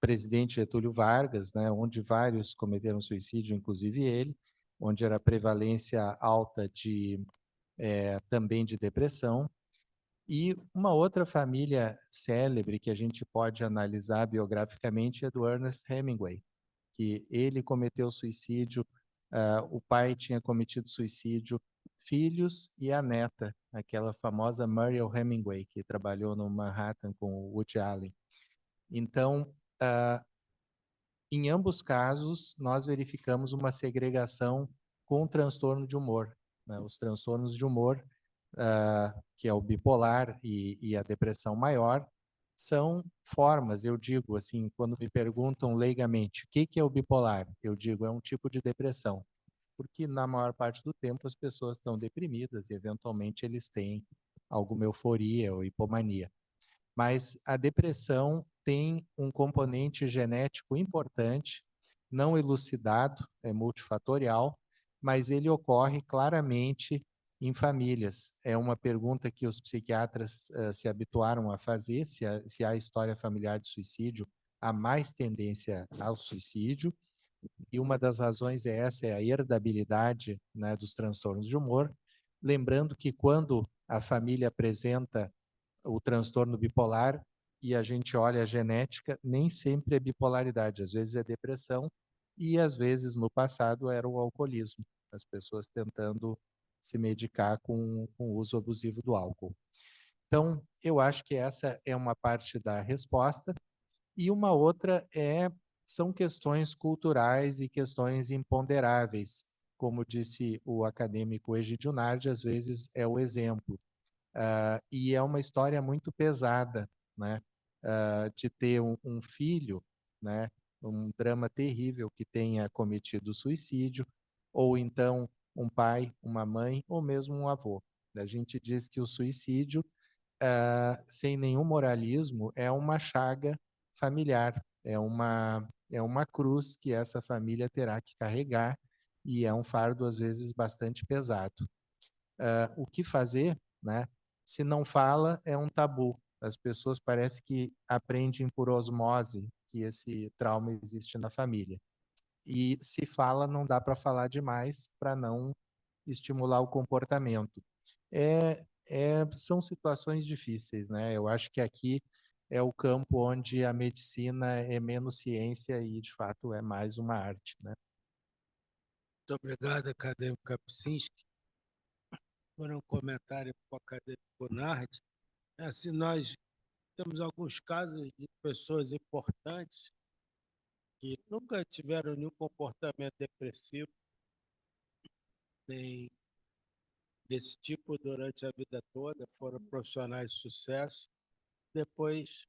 presidente Getúlio Vargas, né? Onde vários cometeram suicídio, inclusive ele, onde era prevalência alta também de depressão. E uma outra família célebre que a gente pode analisar biograficamente é do Ernest Hemingway, que ele cometeu suicídio, o pai tinha cometido suicídio, filhos e a neta, aquela famosa Muriel Hemingway, que trabalhou no Manhattan com o Woody Allen. Então, em ambos casos, nós verificamos uma segregação com o transtorno de humor, né? Os transtornos de humor, que é o bipolar e a depressão maior, são formas, eu digo assim, quando me perguntam leigamente o que é o bipolar, eu digo é um tipo de depressão, porque na maior parte do tempo as pessoas estão deprimidas e eventualmente eles têm alguma euforia ou hipomania. Mas a depressão tem um componente genético importante, não elucidado, é multifatorial, mas ele ocorre claramente em famílias. É uma pergunta que os psiquiatras se habituaram a fazer, se há história familiar de suicídio, há mais tendência ao suicídio, e uma das razões é essa, é a herdabilidade, né, dos transtornos de humor. Lembrando que quando a família apresenta o transtorno bipolar e a gente olha a genética, nem sempre é bipolaridade, às vezes é depressão e às vezes no passado era o alcoolismo, as pessoas tentando se medicar com o uso abusivo do álcool. Então, eu acho que essa é uma parte da resposta e uma outra são questões culturais e questões imponderáveis. Como disse o acadêmico Egidio Nardi, às vezes é o exemplo. E é uma história muito pesada, né? De ter um filho, né? Um drama terrível que tenha cometido suicídio, ou então um pai, uma mãe, ou mesmo um avô. A gente diz que o suicídio, sem nenhum moralismo, é uma chaga familiar, é uma cruz que essa família terá que carregar, e é um fardo, às vezes, bastante pesado. O que fazer, né? Se não fala, é um tabu. As pessoas parece que aprendem por osmose que esse trauma existe na família. E se fala, não dá para falar demais para não estimular o comportamento. São situações difíceis, né? Eu acho que aqui é o campo onde a medicina é menos ciência e, de fato, é mais uma arte, né? Muito obrigado, acadêmico Kapczynski. Por um comentário para o acadêmico Nardi. Assim, nós temos alguns casos de pessoas importantes que nunca tiveram nenhum comportamento depressivo, nem desse tipo durante a vida toda, foram profissionais de sucesso, depois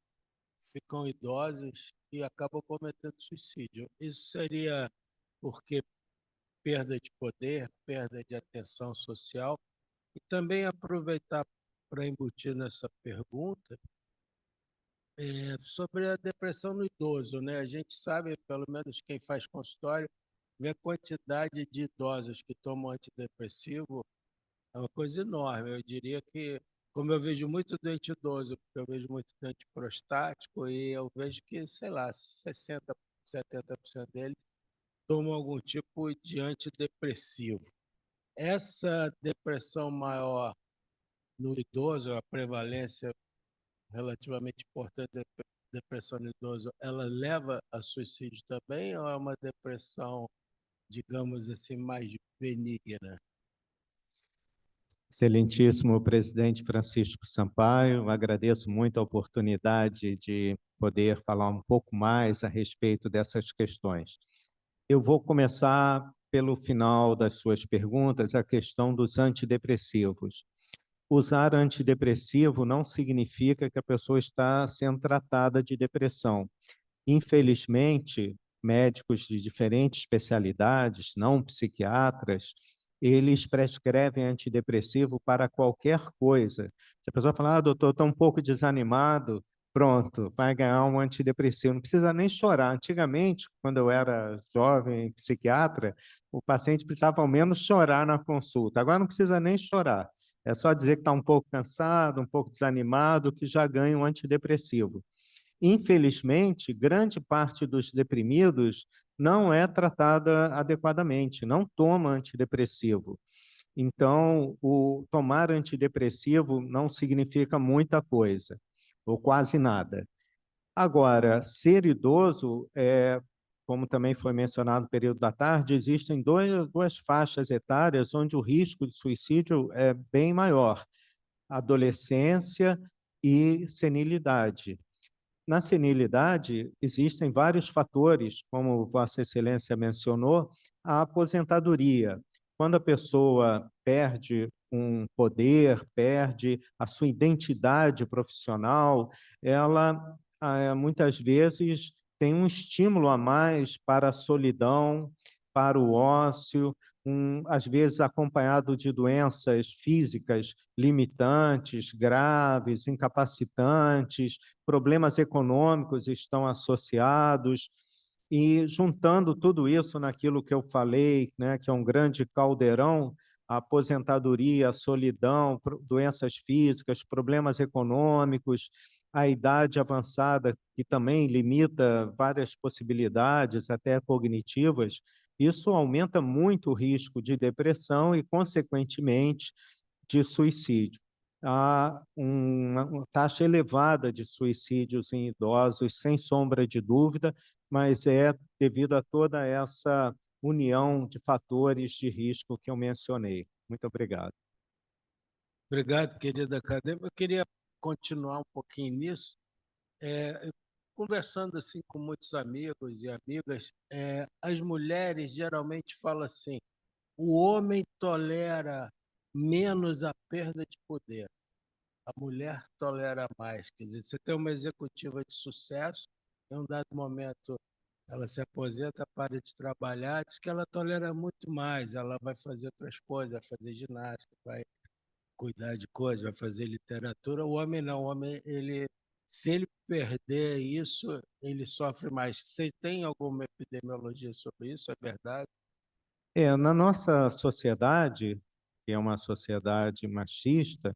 ficam idosos e acabam cometendo suicídio. Isso seria porque perda de poder, perda de atenção social, e também aproveitar para embutir nessa pergunta sobre a depressão no idoso, né? A gente sabe, pelo menos quem faz consultório, vê a quantidade de idosos que tomam antidepressivo é uma coisa enorme. Eu diria que, como eu vejo muito doente idoso, porque eu vejo muito doente prostático, e eu vejo que, sei lá, 60%, 70% deles tomam algum tipo de antidepressivo. Essa depressão maior no idoso, a prevalência relativamente importante da depressão no idoso, ela leva a suicídio também ou é uma depressão, digamos assim, mais benigna? Excelentíssimo presidente Francisco Sampaio, agradeço muito a oportunidade de poder falar um pouco mais a respeito dessas questões. Eu vou começar pelo final das suas perguntas, a questão dos antidepressivos. Usar antidepressivo não significa que a pessoa está sendo tratada de depressão. Infelizmente, médicos de diferentes especialidades, não psiquiatras, eles prescrevem antidepressivo para qualquer coisa. Se a pessoa falar, doutor, estou um pouco desanimado, pronto, vai ganhar um antidepressivo. Não precisa nem chorar. Antigamente, quando eu era jovem psiquiatra, o paciente precisava ao menos chorar na consulta. Agora não precisa nem chorar. É só dizer que está um pouco cansado, um pouco desanimado, que já ganha um antidepressivo. Infelizmente, grande parte dos deprimidos não é tratada adequadamente, não toma antidepressivo. Então, o tomar antidepressivo não significa muita coisa, ou quase nada. Agora, ser idoso, como também foi mencionado no período da tarde, existem duas faixas etárias onde o risco de suicídio é bem maior: adolescência e senilidade. Na senilidade, existem vários fatores, como Vossa Excelência mencionou, a aposentadoria. Quando a pessoa perde um poder, perde a sua identidade profissional, ela muitas vezes tem um estímulo a mais para a solidão, para o ócio, às vezes acompanhado de doenças físicas limitantes, graves, incapacitantes, problemas econômicos estão associados, e juntando tudo isso naquilo que eu falei, né, que é um grande caldeirão, a aposentadoria, a solidão, doenças físicas, problemas econômicos, a idade avançada, que também limita várias possibilidades, até cognitivas, isso aumenta muito o risco de depressão e, consequentemente, de suicídio. Há uma taxa elevada de suicídios em idosos, sem sombra de dúvida, mas é devido a toda essa união de fatores de risco que eu mencionei. Muito obrigado. Obrigado, querida acadêmica. Eu queria continuar um pouquinho nisso. Conversando assim com muitos amigos e amigas, as mulheres geralmente falam assim: o homem tolera menos a perda de poder, a mulher tolera mais. Quer dizer, você tem uma executiva de sucesso, em um dado momento ela se aposenta, para de trabalhar, diz que ela tolera muito mais, ela vai fazer outras coisas, vai fazer ginástica, vai cuidar de coisas, vai fazer literatura. O homem não, o homem, se ele perder isso, ele sofre mais. Você tem alguma epidemiologia sobre isso? É verdade? Na nossa sociedade, que é uma sociedade machista,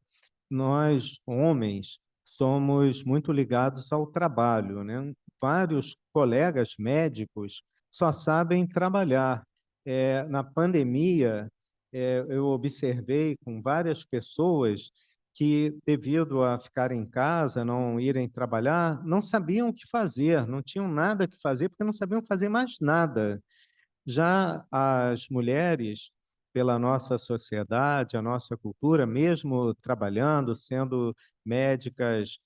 nós, homens, somos muito ligados ao trabalho, né? Vários colegas médicos só sabem trabalhar. Na pandemia, eu observei com várias pessoas que, devido a ficarem em casa, não irem trabalhar, não sabiam o que fazer, não tinham nada que fazer, porque não sabiam fazer mais nada. Já as mulheres, pela nossa sociedade, a nossa cultura, mesmo trabalhando, sendo médicas,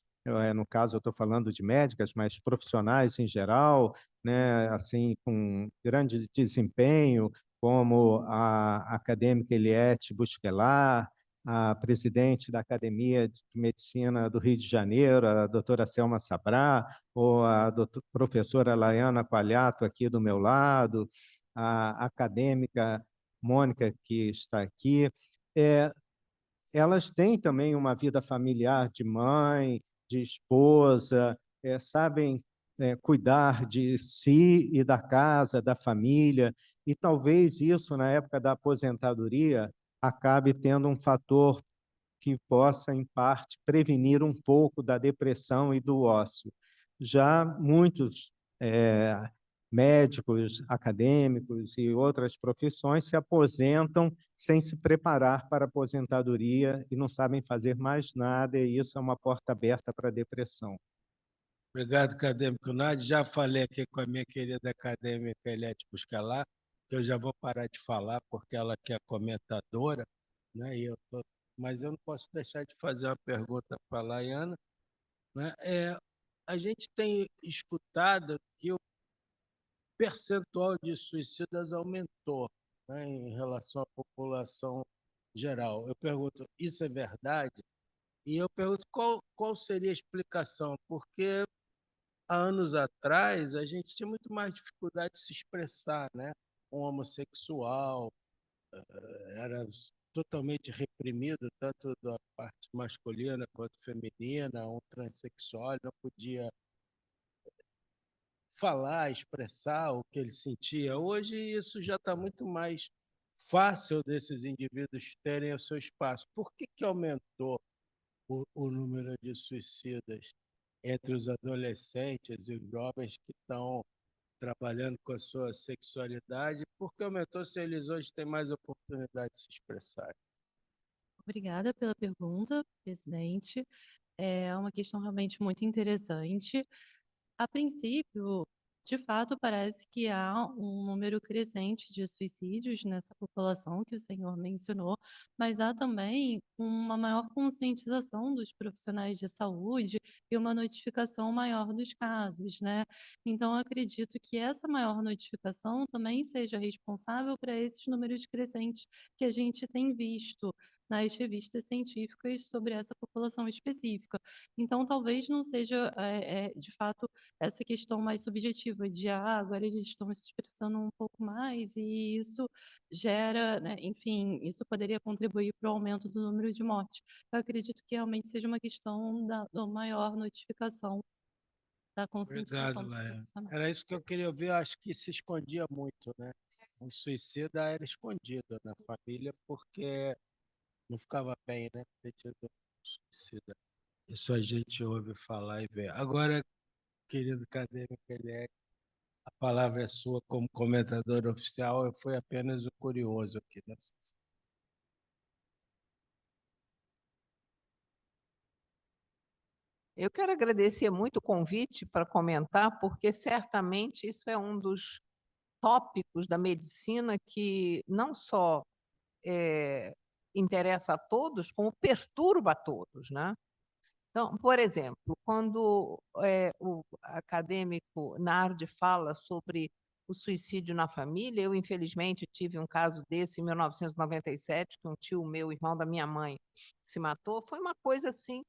no caso eu estou falando de médicas, mas profissionais em geral, né, assim, com grande desempenho, como a acadêmica Eliette Busquelar, a presidente da Academia de Medicina do Rio de Janeiro, a doutora Selma Sabrá, ou a professora Laiana Qualiato aqui do meu lado, a acadêmica Mônica, que está aqui, elas têm também uma vida familiar de mãe, de esposa, sabem cuidar de si e da casa, da família, e talvez isso, na época da aposentadoria, acabe tendo um fator que possa, em parte, prevenir um pouco da depressão e do ócio. Já muitos médicos, acadêmicos e outras profissões se aposentam sem se preparar para a aposentadoria e não sabem fazer mais nada, e isso é uma porta aberta para a depressão. Obrigado, acadêmico Nádia. Já falei aqui com a minha querida acadêmica Eliette Buscalar, que eu já vou parar de falar, porque ela que é comentadora, né? Mas eu não posso deixar de fazer uma pergunta para a Laiana, né? A gente tem escutado que o percentual de suicidas aumentou, né, em relação à população geral. Eu pergunto, isso é verdade? E eu pergunto qual seria a explicação, porque há anos atrás a gente tinha muito mais dificuldade de se expressar, né? Um homossexual era totalmente reprimido, tanto da parte masculina quanto feminina, um transexual não podia falar, expressar o que ele sentia. Hoje isso já está muito mais fácil desses indivíduos terem o seu espaço. Por que aumentou o número de suicidas entre os adolescentes e os jovens que estão trabalhando com a sua sexualidade? Por que aumentou se eles hoje têm mais oportunidade de se expressar? Obrigada pela pergunta, presidente. É uma questão realmente muito interessante. A princípio, de fato, parece que há um número crescente de suicídios nessa população que o senhor mencionou, mas há também uma maior conscientização dos profissionais de saúde e uma notificação maior dos casos, né? Então, eu acredito que essa maior notificação também seja responsável para esses números crescentes que a gente tem visto nas revistas científicas sobre essa população específica. Então, talvez não seja, de fato, essa questão mais subjetiva de agora eles estão se expressando um pouco mais e isso gera, né, enfim, isso poderia contribuir para o aumento do número de mortes. Eu acredito que realmente seja uma questão da maior notificação, da conscientização Obrigado, dos Laia. profissionais. Era isso que eu queria ouvir. Eu acho que se escondia muito, né? O suicida era escondido na família porque não ficava bem, né? Ter tido um suicida. Isso a gente ouve falar e vê. Agora, querido acadêmico Eliette, a palavra é sua como comentador oficial. Eu fui apenas o curioso aqui nessa. Eu quero agradecer muito o convite para comentar, porque certamente isso é um dos tópicos da medicina que não só interessa a todos, como perturba a todos, né? Então, por exemplo, quando o acadêmico Nardi fala sobre o suicídio na família, eu, infelizmente, tive um caso desse em 1997, que um tio meu, irmão da minha mãe, se matou. Foi uma coisa, assim,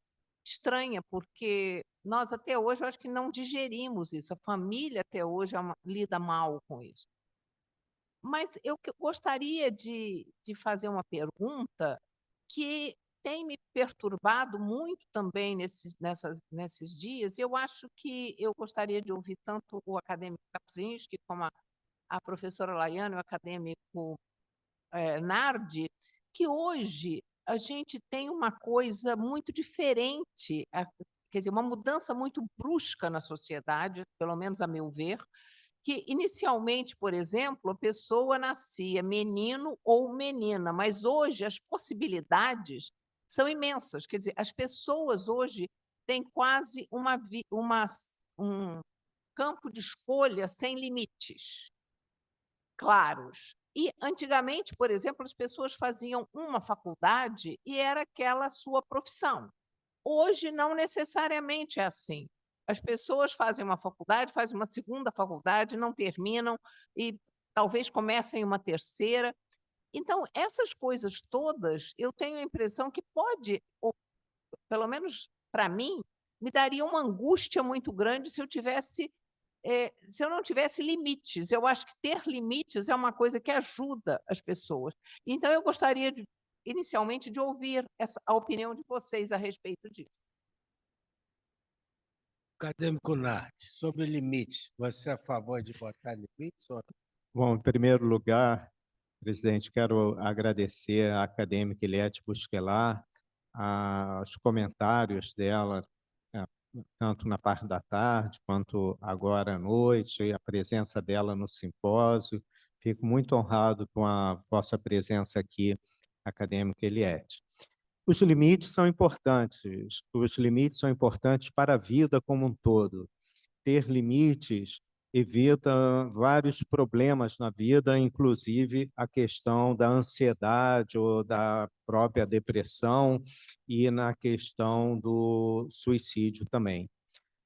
estranha, porque nós, até hoje, eu acho que não digerimos isso. A família, até hoje, lida mal com isso. Mas eu gostaria de fazer uma pergunta que tem me perturbado muito também nesses dias. Eu acho que eu gostaria de ouvir tanto o acadêmico Kapczynski como a professora Laiana e o acadêmico Nardi, que hoje a gente tem uma coisa muito diferente, quer dizer, uma mudança muito brusca na sociedade, pelo menos a meu ver, que inicialmente, por exemplo, a pessoa nascia menino ou menina, mas hoje as possibilidades são imensas. Quer dizer, as pessoas hoje têm quase um campo de escolha sem limites claros. E antigamente, por exemplo, as pessoas faziam uma faculdade e era aquela sua profissão. Hoje não necessariamente é assim. As pessoas fazem uma faculdade, fazem uma segunda faculdade, não terminam e talvez comecem uma terceira. Então, essas coisas todas, eu tenho a impressão que pode, ou pelo menos para mim, me daria uma angústia muito grande se eu não tivesse limites. Eu acho que ter limites é uma coisa que ajuda as pessoas. Então, eu gostaria, inicialmente, de ouvir a opinião de vocês a respeito disso. Acadêmico Nardi, sobre limites, você é a favor de botar limites? Ou... Bom, em primeiro lugar, presidente, quero agradecer à acadêmica Eliette Buscalar, os comentários dela, tanto na parte da tarde quanto agora à noite, e a presença dela no simpósio. Fico muito honrado com a vossa presença aqui, acadêmica Eliette. Os limites são importantes para a vida como um todo. ter limites evita vários problemas na vida, inclusive a questão da ansiedade ou da própria depressão e na questão do suicídio também.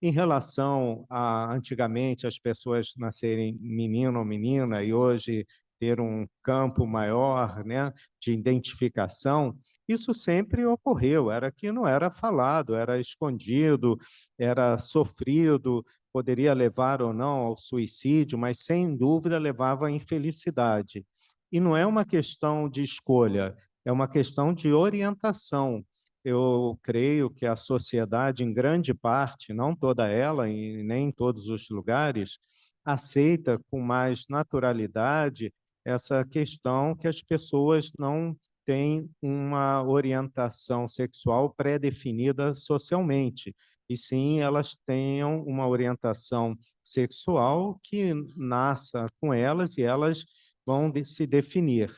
Em relação a antigamente as pessoas nascerem menino ou menina e hoje ter um campo maior, né, de identificação, isso sempre ocorreu, era que não era falado, era escondido, era sofrido, poderia levar ou não ao suicídio, mas sem dúvida levava à infelicidade. E não é uma questão de escolha, é uma questão de orientação. Eu creio que a sociedade, em grande parte, não toda ela e nem em todos os lugares, aceita com mais naturalidade essa questão que as pessoas não têm uma orientação sexual pré-definida socialmente, e sim elas tenham uma orientação sexual que nasça com elas e elas vão se definir.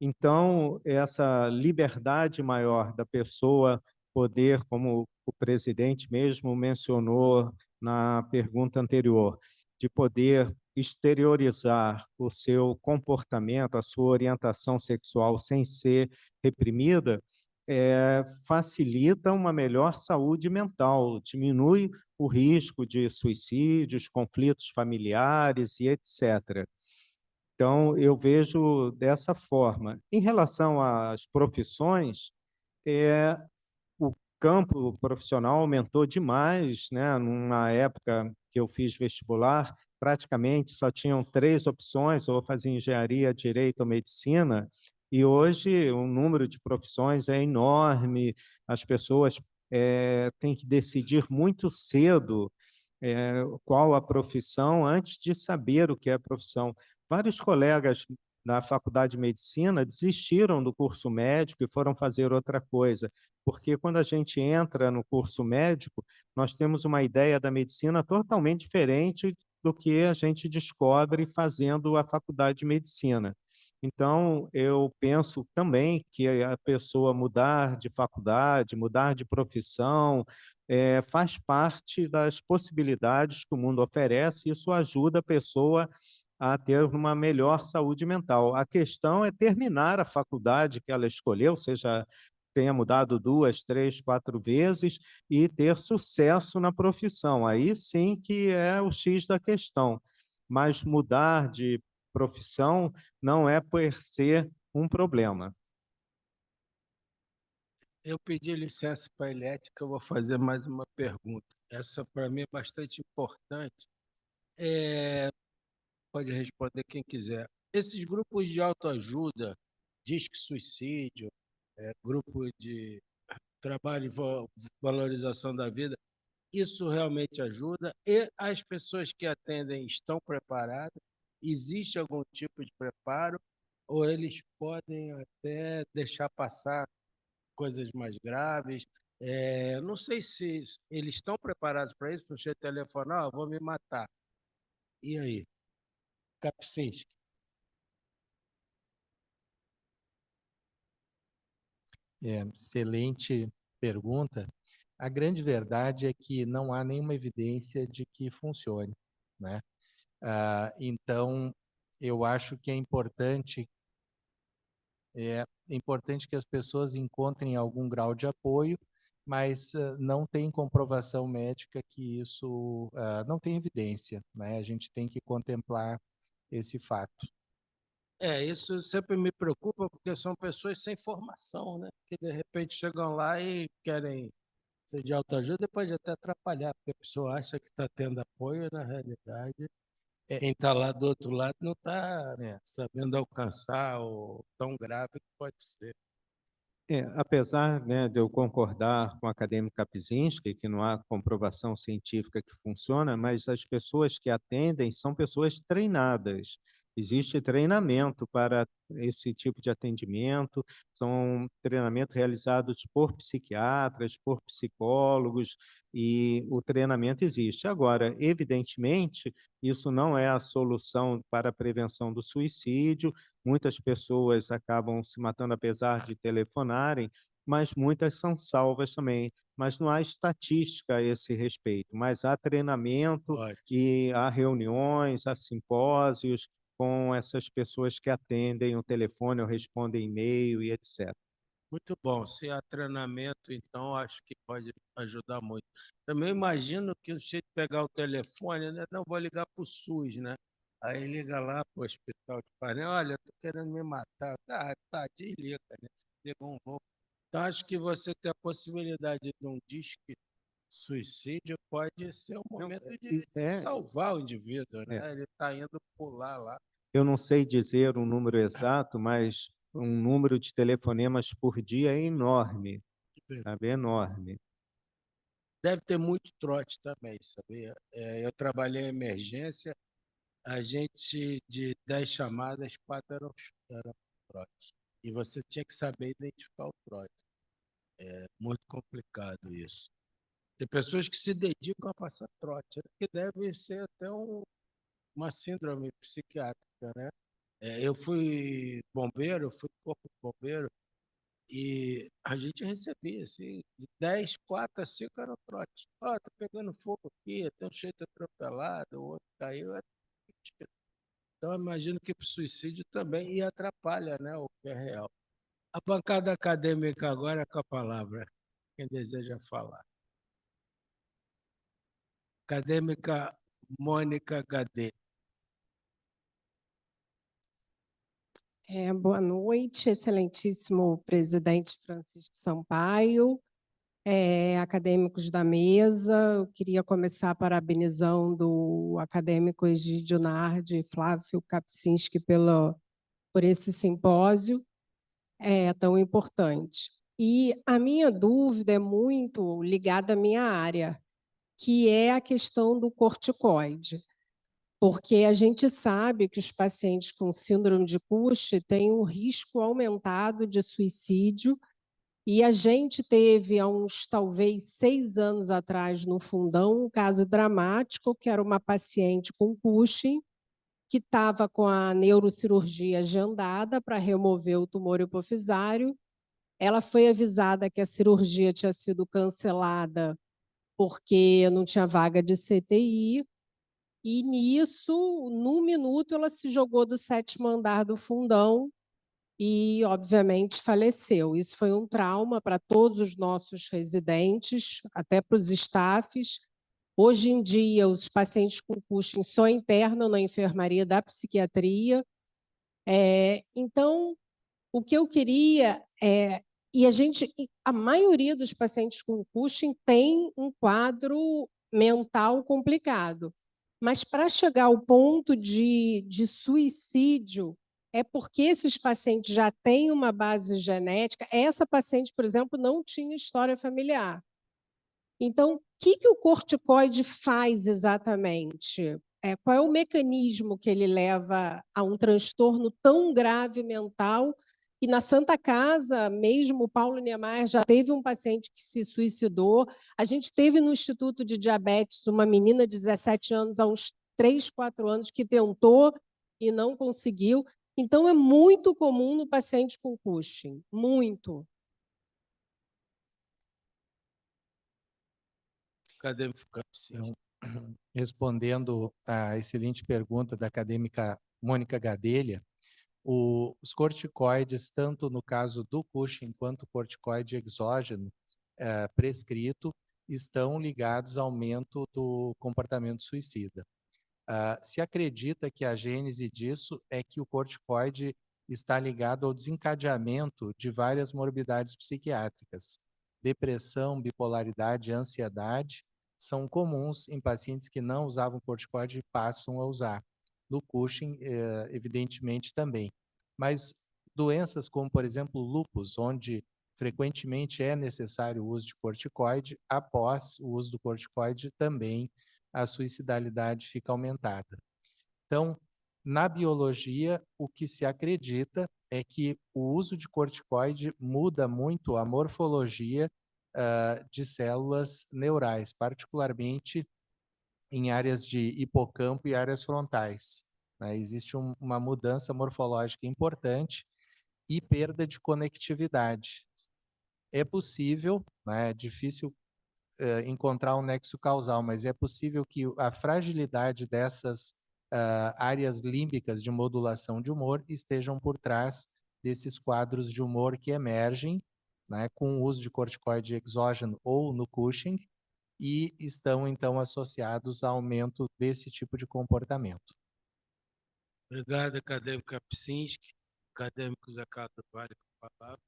Então, essa liberdade maior da pessoa poder, como o presidente mesmo mencionou na pergunta anterior, de poder exteriorizar o seu comportamento, a sua orientação sexual sem ser reprimida, facilita uma melhor saúde mental, diminui o risco de suicídios, conflitos familiares e etc. Então, eu vejo dessa forma. Em relação às profissões, o campo profissional aumentou demais, né? Numa época que eu fiz vestibular, praticamente só tinham 3 opções, ou fazia engenharia, direito ou medicina, e hoje o número de profissões é enorme, as pessoas têm que decidir muito cedo qual a profissão antes de saber o que é a profissão. Vários colegas da faculdade de medicina desistiram do curso médico e foram fazer outra coisa, porque quando a gente entra no curso médico, nós temos uma ideia da medicina totalmente diferente do que a gente descobre fazendo a faculdade de medicina. Então, eu penso também que a pessoa mudar de faculdade, mudar de profissão, faz parte das possibilidades que o mundo oferece, e isso ajuda a pessoa a ter uma melhor saúde mental. A questão é terminar a faculdade que ela escolheu, seja tenha mudado 2, 3, 4 vezes, e ter sucesso na profissão. Aí sim que é o X da questão. Mas mudar de profissão não é por ser um problema. Eu pedi licença para a Eliette, que eu vou fazer mais uma pergunta. Essa, para mim, é bastante importante. Pode responder quem quiser. Esses grupos de autoajuda, Disque Suicídio, grupo de trabalho e valorização da vida, isso realmente ajuda? E as pessoas que atendem estão preparadas? Existe algum tipo de preparo? Ou eles podem até deixar passar coisas mais graves? Não sei se eles estão preparados para isso, para você telefonar, vou me matar. E aí? Kapczynski. Excelente pergunta. A grande verdade é que não há nenhuma evidência de que funcione, né? Então, eu acho que é importante que as pessoas encontrem algum grau de apoio, mas não tem comprovação médica que isso não tem evidência, né? A gente tem que contemplar esse fato. Isso sempre me preocupa, porque são pessoas sem formação, né? Que de repente chegam lá e querem ser de autoajuda e pode até atrapalhar, porque a pessoa acha que está tendo apoio, na realidade, quem está lá do outro lado não está sabendo alcançar o tão grave que pode ser. Apesar, né, de eu concordar com o acadêmico Kapczynski, que não há comprovação científica que funciona, mas as pessoas que atendem são pessoas treinadas. Existe treinamento para esse tipo de atendimento, são treinamentos realizados por psiquiatras, por psicólogos, e o treinamento existe. Agora, evidentemente, isso não é a solução para a prevenção do suicídio. Muitas pessoas acabam se matando apesar de telefonarem, mas muitas são salvas também. Mas não há estatística a esse respeito, mas há treinamento Ótimo. e há reuniões, há simpósios com essas pessoas que atendem o telefone ou respondem e-mail e etc. Muito bom. Se há treinamento, então, acho que pode ajudar muito. Também imagino que o jeito de pegar o telefone, né? Não vou ligar para o SUS, né? Aí liga lá para o hospital de Parém, olha, estou querendo me matar. Ah, tá, desliga, né? Você liga um louco. Então, acho que você ter a possibilidade de um disque suicídio pode ser um momento de salvar o indivíduo, né? Ele está indo pular lá. Eu não sei dizer um número exato, mas um número de telefonemas por dia é enorme, sabe? Enorme. Deve ter muito trote também, sabia? Eu trabalhei em emergência, a gente, de 10 chamadas, 4 eram trote. E você tinha que saber identificar o trote. É muito complicado isso. Tem pessoas que se dedicam a passar trote, que deve ser até uma síndrome psiquiátrica, né? Eu fui bombeiro, eu fui corpo de bombeiro, e a gente recebia, assim, de 10, 4 a 5 eram trote. Ó, tá pegando fogo aqui, tem um jeito atropelado, o outro caiu. Então, eu imagino que para o suicídio também, e atrapalha, né, o que é real. A bancada acadêmica agora é com a palavra. Quem deseja falar? Acadêmica Mônica Gadê. Boa noite, excelentíssimo presidente Francisco Sampaio, acadêmicos da mesa. Eu queria começar parabenizando o acadêmico Egídio Nardi e Flávio Kapczynski por esse simpósio tão importante. E a minha dúvida é muito ligada à minha área, que é a questão do corticoide. Porque a gente sabe que os pacientes com síndrome de Cushing têm um risco aumentado de suicídio, e a gente teve, há uns talvez 6 anos atrás, no Fundão, um caso dramático, que era uma paciente com Cushing, que estava com a neurocirurgia agendada para remover o tumor hipofisário. Ela foi avisada que a cirurgia tinha sido cancelada porque não tinha vaga de CTI, e nisso, num minuto, ela se jogou do 7º andar do Fundão e, obviamente, faleceu. Isso foi um trauma para todos os nossos residentes, até para os staffs. Hoje em dia, os pacientes com Cushing só internam na enfermaria da psiquiatria. Então, o que eu queria é... E a maioria dos pacientes com Cushing tem um quadro mental complicado. Mas para chegar ao ponto de suicídio, é porque esses pacientes já têm uma base genética. Essa paciente, por exemplo, não tinha história familiar. Então, o que o corticoide faz exatamente? Qual é o mecanismo que ele leva a um transtorno tão grave mental? E na Santa Casa, mesmo o Paulo Niemeyer já teve um paciente que se suicidou. A gente teve no Instituto de Diabetes uma menina de 17 anos, há uns 3, 4 anos, que tentou e não conseguiu. Então, é muito comum no paciente com Cushing, muito. Acadêmico Kapczynski. Respondendo à excelente pergunta da acadêmica Mônica Gadelha, os corticoides, tanto no caso do Cushing quanto o corticoide exógeno prescrito, estão ligados ao aumento do comportamento suicida. Se acredita que a gênese disso é que o corticoide está ligado ao desencadeamento de várias morbidades psiquiátricas. Depressão, bipolaridade, ansiedade são comuns em pacientes que não usavam corticoide e passam a usar. No Cushing, evidentemente, também. Mas doenças como, por exemplo, lúpus, onde frequentemente é necessário o uso de corticoide, após o uso do corticoide também a suicidalidade fica aumentada. Então, na biologia, o que se acredita é que o uso de corticoide muda muito a morfologia de células neurais, particularmente em áreas de hipocampo e áreas frontais. Existe uma mudança morfológica importante e perda de conectividade. é possível, né, é difícil encontrar um nexo causal, mas é possível que a fragilidade dessas áreas límbicas de modulação de humor estejam por trás desses quadros de humor que emergem, né, com o uso de corticoide exógeno ou no Cushing, e estão, então, associados a aumento desse tipo de comportamento. Obrigado, acadêmico Kapczynski. Acadêmico Zé Carlos do Vale, com a palavra.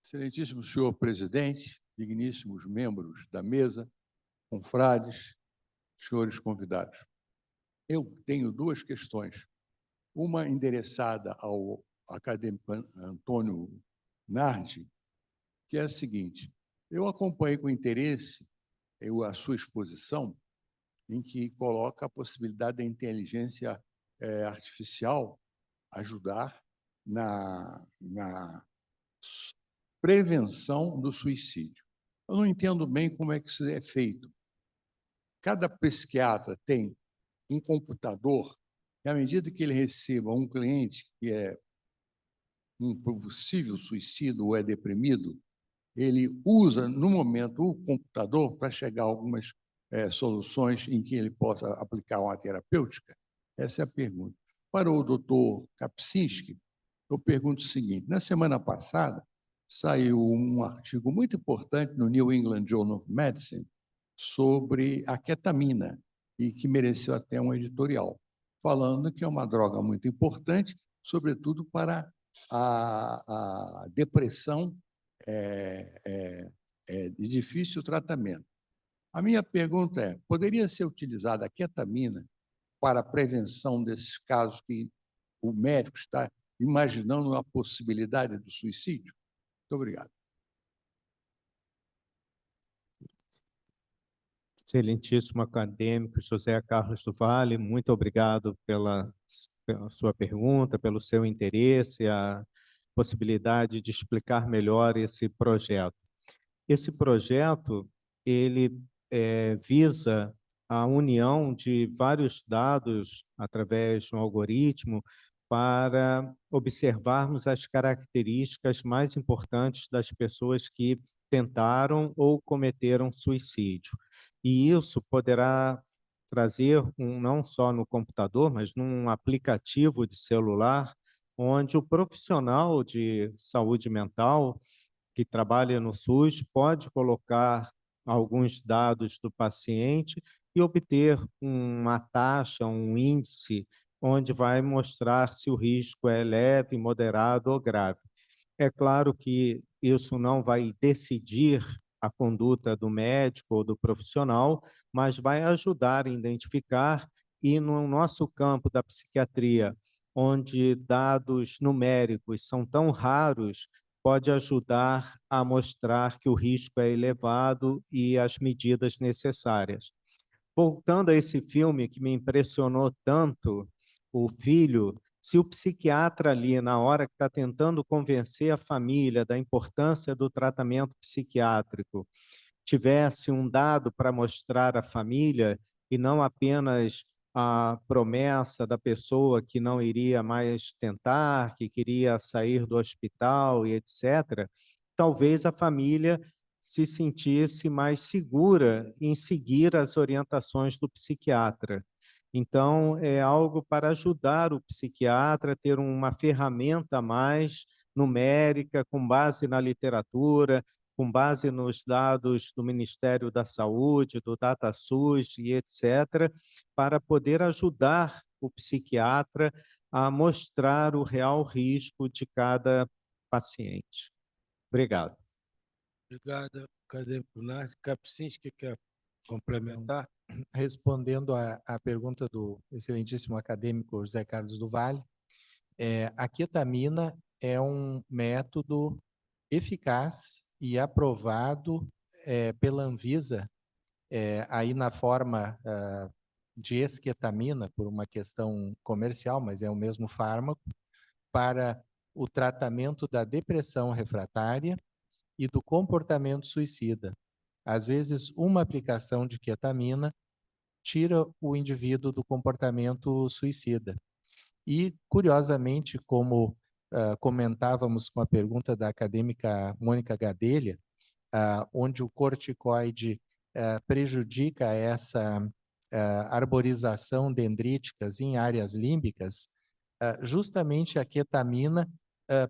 Excelentíssimo senhor presidente, digníssimos membros da mesa, confrades, senhores convidados. Eu tenho duas questões. Uma endereçada ao acadêmico Antônio Nardi, que é a seguinte: eu acompanhei com interesse a sua exposição, em que coloca a possibilidade da inteligência artificial ajudar na prevenção do suicídio. Eu não entendo bem como é que isso é feito. Cada psiquiatra tem um computador e, à medida que ele receba um cliente que é um possível suicida ou é deprimido, ele usa, no momento, o computador para chegar a algumas soluções em que ele possa aplicar uma terapêutica? Essa é a pergunta. Para o doutor Kapczynski, eu pergunto o seguinte: na semana passada, saiu um artigo muito importante no New England Journal of Medicine sobre a ketamina, e que mereceu até um editorial, falando que é uma droga muito importante, sobretudo para a depressão de difícil tratamento. A minha pergunta é: poderia ser utilizada a ketamina para a prevenção desses casos que o médico está imaginando a possibilidade do suicídio? Muito obrigado. Excelentíssimo acadêmico José Carlos do Vale, muito obrigado pela sua pergunta, pelo seu interesse, a possibilidade de explicar melhor esse projeto. Esse projeto, ele visa a união de vários dados através de um algoritmo para observarmos as características mais importantes das pessoas que tentaram ou cometeram suicídio. E isso poderá trazer, não só no computador, mas num aplicativo de celular, onde o profissional de saúde mental que trabalha no SUS pode colocar alguns dados do paciente e obter uma taxa, um índice, onde vai mostrar se o risco é leve, moderado ou grave. É claro que isso não vai decidir a conduta do médico ou do profissional, mas vai ajudar a identificar, e no nosso campo da psiquiatria, onde dados numéricos são tão raros, pode ajudar a mostrar que o risco é elevado e as medidas necessárias. Voltando a esse filme que me impressionou tanto, O Filho, se o psiquiatra ali, na hora que está tentando convencer a família da importância do tratamento psiquiátrico, tivesse um dado para mostrar à família e não apenas a promessa da pessoa que não iria mais tentar, que queria sair do hospital e etc., talvez a família se sentisse mais segura em seguir as orientações do psiquiatra. Então, é algo para ajudar o psiquiatra a ter uma ferramenta a mais numérica, com base na literatura, com base nos dados do Ministério da Saúde, do DataSUS e etc., para poder ajudar o psiquiatra a mostrar o real risco de cada paciente. Obrigado. Obrigado, acadêmico Nardi. Kapczynski quer complementar? Respondendo à pergunta do excelentíssimo acadêmico José Carlos do Vale, a ketamina é um método eficaz e aprovado pela Anvisa, aí na forma de esketamina, por uma questão comercial, mas é o mesmo fármaco, para o tratamento da depressão refratária e do comportamento suicida. Às vezes, uma aplicação de ketamina tira o indivíduo do comportamento suicida. E, curiosamente, como comentávamos com a pergunta da acadêmica Mônica Gadelha, onde o corticoide prejudica essa arborização dendríticas em áreas límbicas, justamente a ketamina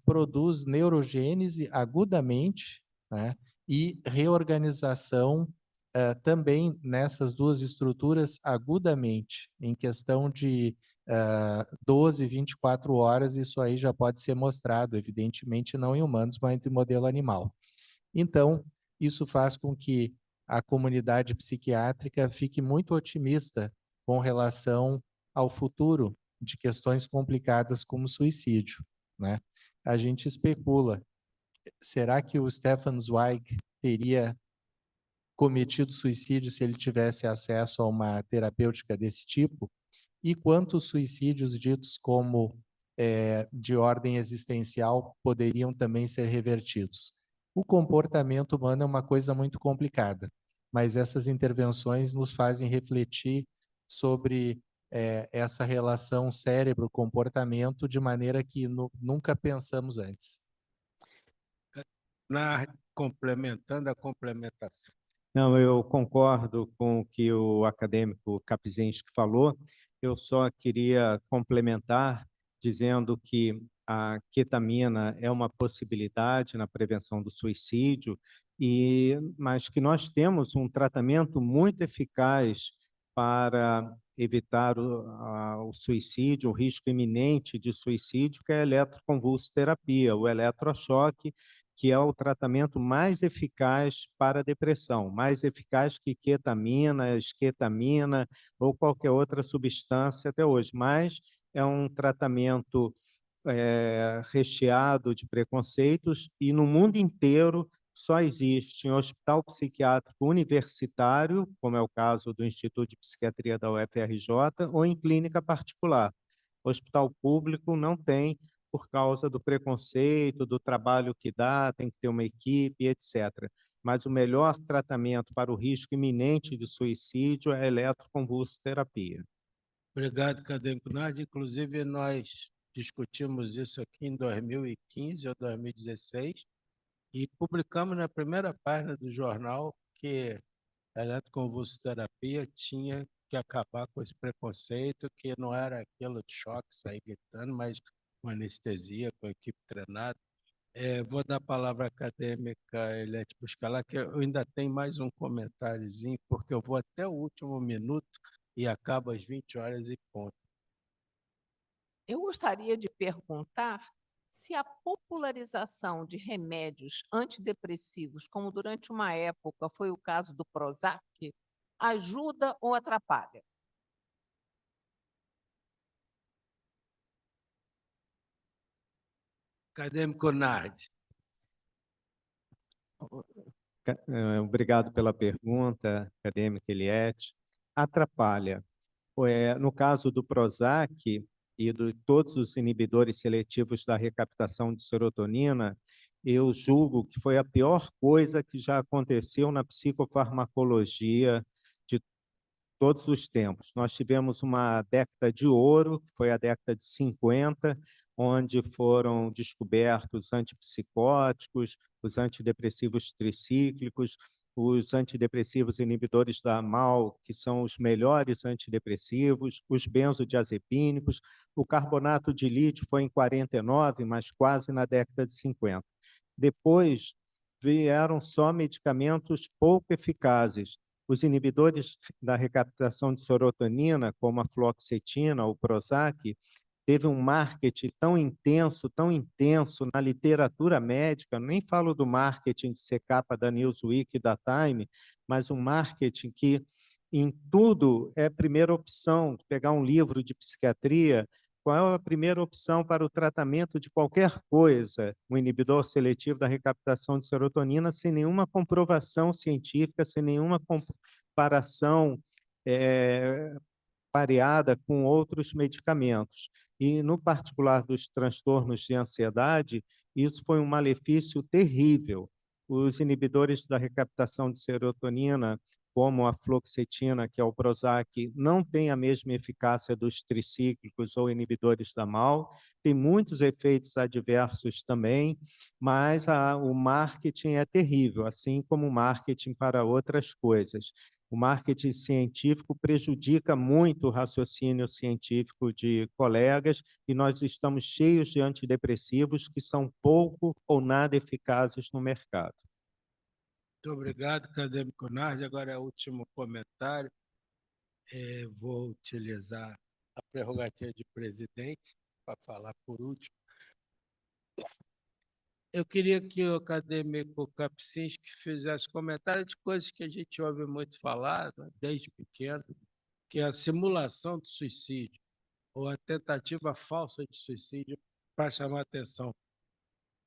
produz neurogênese agudamente, né, e reorganização também nessas duas estruturas agudamente, em questão de 12, 24 horas, isso aí já pode ser mostrado, evidentemente não em humanos, mas em modelo animal. Então, isso faz com que a comunidade psiquiátrica fique muito otimista com relação ao futuro de questões complicadas como suicídio, né? A gente especula, será que o Stefan Zweig teria cometido suicídio se ele tivesse acesso a uma terapêutica desse tipo? E quantos suicídios ditos como de ordem existencial poderiam também ser revertidos? O comportamento humano é uma coisa muito complicada, mas essas intervenções nos fazem refletir sobre essa relação cérebro-comportamento de maneira que nunca pensamos antes. Complementando a complementação. Não, eu concordo com o que o acadêmico Kapczynski falou. Eu só queria complementar dizendo que a ketamina é uma possibilidade na prevenção do suicídio, mas que nós temos um tratamento muito eficaz para evitar o suicídio, o risco iminente de suicídio, que é a eletroconvulsoterapia, o eletrochoque, que é o tratamento mais eficaz para a depressão, mais eficaz que ketamina, esketamina ou qualquer outra substância até hoje, mas é um tratamento recheado de preconceitos e no mundo inteiro só existe em hospital psiquiátrico universitário, como é o caso do Instituto de Psiquiatria da UFRJ, ou em clínica particular. Hospital público não tem, por causa do preconceito, do trabalho que dá, tem que ter uma equipe, etc. Mas o melhor tratamento para o risco iminente de suicídio é a eletroconvulsoterapia. Obrigado, acadêmico Nardi. Inclusive, nós discutimos isso aqui em 2015 ou 2016 e publicamos na primeira página do jornal que a eletroconvulsoterapia tinha que acabar com esse preconceito, que não era aquilo de choque, sair gritando, mas com anestesia, com equipe treinada. Vou dar a palavra à acadêmica Eliette Buscalá, que eu ainda tenho mais um comentáriozinho, porque eu vou até o último minuto e acaba às 20 horas e ponto. Eu gostaria de perguntar se a popularização de remédios antidepressivos, como durante uma época foi o caso do Prozac, ajuda ou atrapalha? Acadêmico Nardi. Obrigado pela pergunta, acadêmica Eliette. Atrapalha. No caso do Prozac e de todos os inibidores seletivos da recaptação de serotonina, eu julgo que foi a pior coisa que já aconteceu na psicofarmacologia de todos os tempos. Nós tivemos uma década de ouro, que foi a década de 50, onde foram descobertos antipsicóticos, os antidepressivos tricíclicos, os antidepressivos inibidores da MAO, que são os melhores antidepressivos, os benzodiazepínicos, o carbonato de lítio foi em 49, mas quase na década de 50. Depois vieram só medicamentos pouco eficazes. Os inibidores da recaptação de serotonina, como a fluoxetina, o Prozac, teve um marketing tão intenso na literatura médica, nem falo do marketing de ser capa da Newsweek e da Time, mas um marketing que em tudo é primeira opção. Pegar um livro de psiquiatria, qual é a primeira opção para o tratamento de qualquer coisa? Um inibidor seletivo da recaptação de serotonina, sem nenhuma comprovação científica, sem nenhuma comparação pareada com outros medicamentos. E, no particular dos transtornos de ansiedade, isso foi um malefício terrível. Os inibidores da recaptação de serotonina como a fluoxetina, que é o Prozac, não tem a mesma eficácia dos tricíclicos ou inibidores da MAO, tem muitos efeitos adversos também, mas o marketing é terrível, assim como o marketing para outras coisas. O marketing científico prejudica muito o raciocínio científico de colegas e nós estamos cheios de antidepressivos que são pouco ou nada eficazes no mercado. Muito obrigado, acadêmico Nardi. Agora é o último comentário. Vou utilizar a prerrogativa de presidente para falar por último. Eu queria que o acadêmico Kapczynski fizesse comentário de coisas que a gente ouve muito falar, né, desde pequeno, que é a simulação de suicídio ou a tentativa falsa de suicídio, para chamar atenção.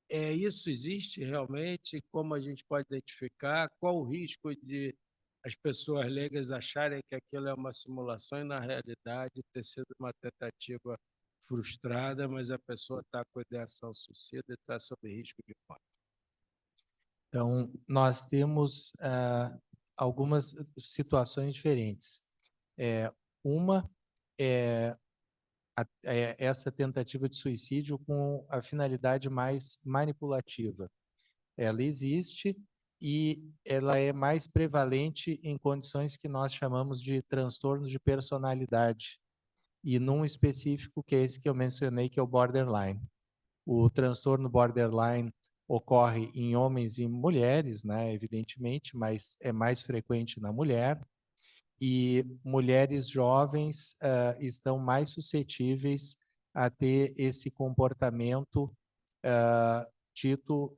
Isso existe realmente? Como a gente pode identificar? Qual o risco de as pessoas leigas acharem que aquilo é uma simulação e, na realidade, ter sido uma tentativa frustrada, mas a pessoa está com ideação suicida e está sob risco de morte? Então, nós temos algumas situações diferentes. Uma é essa tentativa de suicídio com a finalidade mais manipulativa. Ela existe e ela é mais prevalente em condições que nós chamamos de transtornos de personalidade, e num específico que é esse que eu mencionei, que é o borderline. O transtorno borderline ocorre em homens e mulheres, né, evidentemente, mas é mais frequente na mulher, e mulheres jovens estão mais suscetíveis a ter esse comportamento dito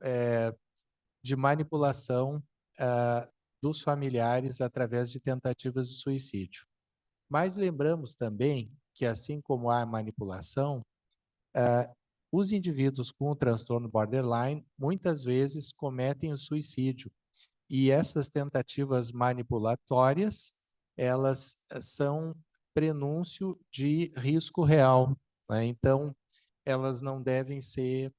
de manipulação dos familiares através de tentativas de suicídio. Mas lembramos também que, assim como há manipulação, os indivíduos com o transtorno borderline muitas vezes cometem o suicídio. E essas tentativas manipulatórias, elas são prenúncio de risco real, né? Então, elas não devem ser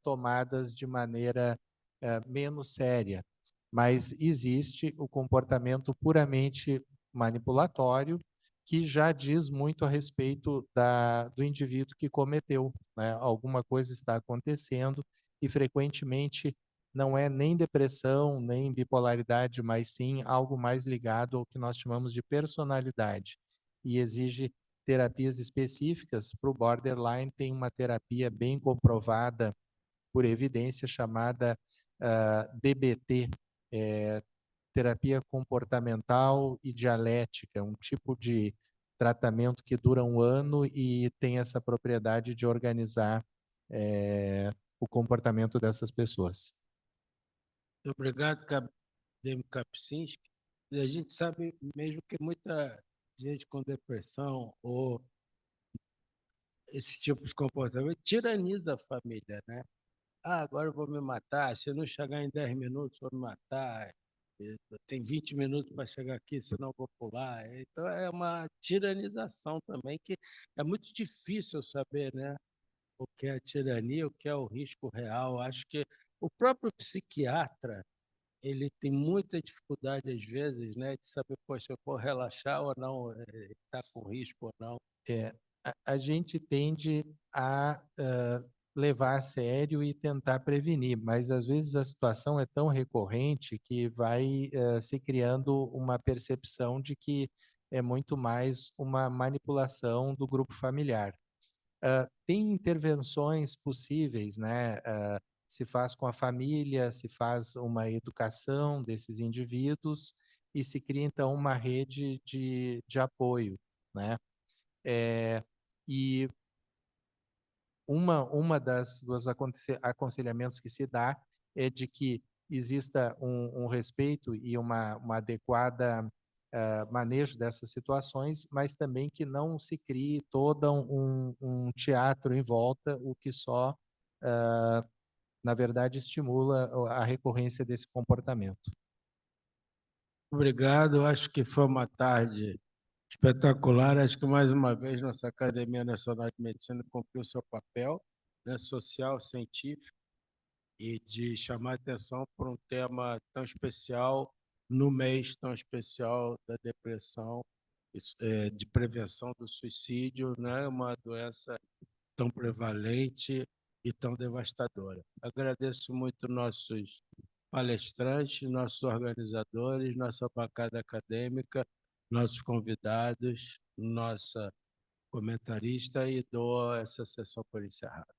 tomadas de maneira menos séria. Mas existe o comportamento puramente manipulatório, que já diz muito a respeito do indivíduo que cometeu, né? Alguma coisa está acontecendo e frequentemente não é nem depressão, nem bipolaridade, mas sim algo mais ligado ao que nós chamamos de personalidade, e exige terapias específicas. Para o borderline, tem uma terapia bem comprovada por evidência chamada DBT, terapia comportamental e dialética, um tipo de tratamento que dura 1 ano e tem essa propriedade de organizar o comportamento dessas pessoas. Muito obrigado, acadêmico Kapczynski. A gente sabe mesmo que muita gente com depressão ou esse tipo de comportamento tiraniza a família, né? Agora eu vou me matar, se não chegar em 10 minutos, vou me matar. Tem 20 minutos para chegar aqui, senão eu vou pular. Então, é uma tiranização também, que é muito difícil saber, né? O que é tirania, o que é o risco real. Acho que o próprio psiquiatra, ele tem muita dificuldade, às vezes, né, de saber, poxa, eu vou relaxar ou não, está com risco ou não. A gente tende a levar a sério e tentar prevenir, mas às vezes a situação é tão recorrente que vai se criando uma percepção de que é muito mais uma manipulação do grupo familiar. Tem intervenções possíveis, né? Se faz com a família, se faz uma educação desses indivíduos e se cria então uma rede de apoio, né? E uma dos aconselhamentos que se dá é de que exista um respeito e uma adequada manejo dessas situações, mas também que não se crie todo um teatro em volta, o que só, na verdade, estimula a recorrência desse comportamento. Obrigado, acho que foi uma tarde espetacular. Acho que, mais uma vez, nossa Academia Nacional de Medicina cumpriu seu papel, né, social, científico, e de chamar a atenção para um tema tão especial no mês tão especial da depressão, de prevenção do suicídio, né? Uma doença tão prevalente e tão devastadora. Agradeço muito nossos palestrantes, nossos organizadores, nossa bancada acadêmica, nossos convidados, nossa comentarista e dou essa sessão por encerrada.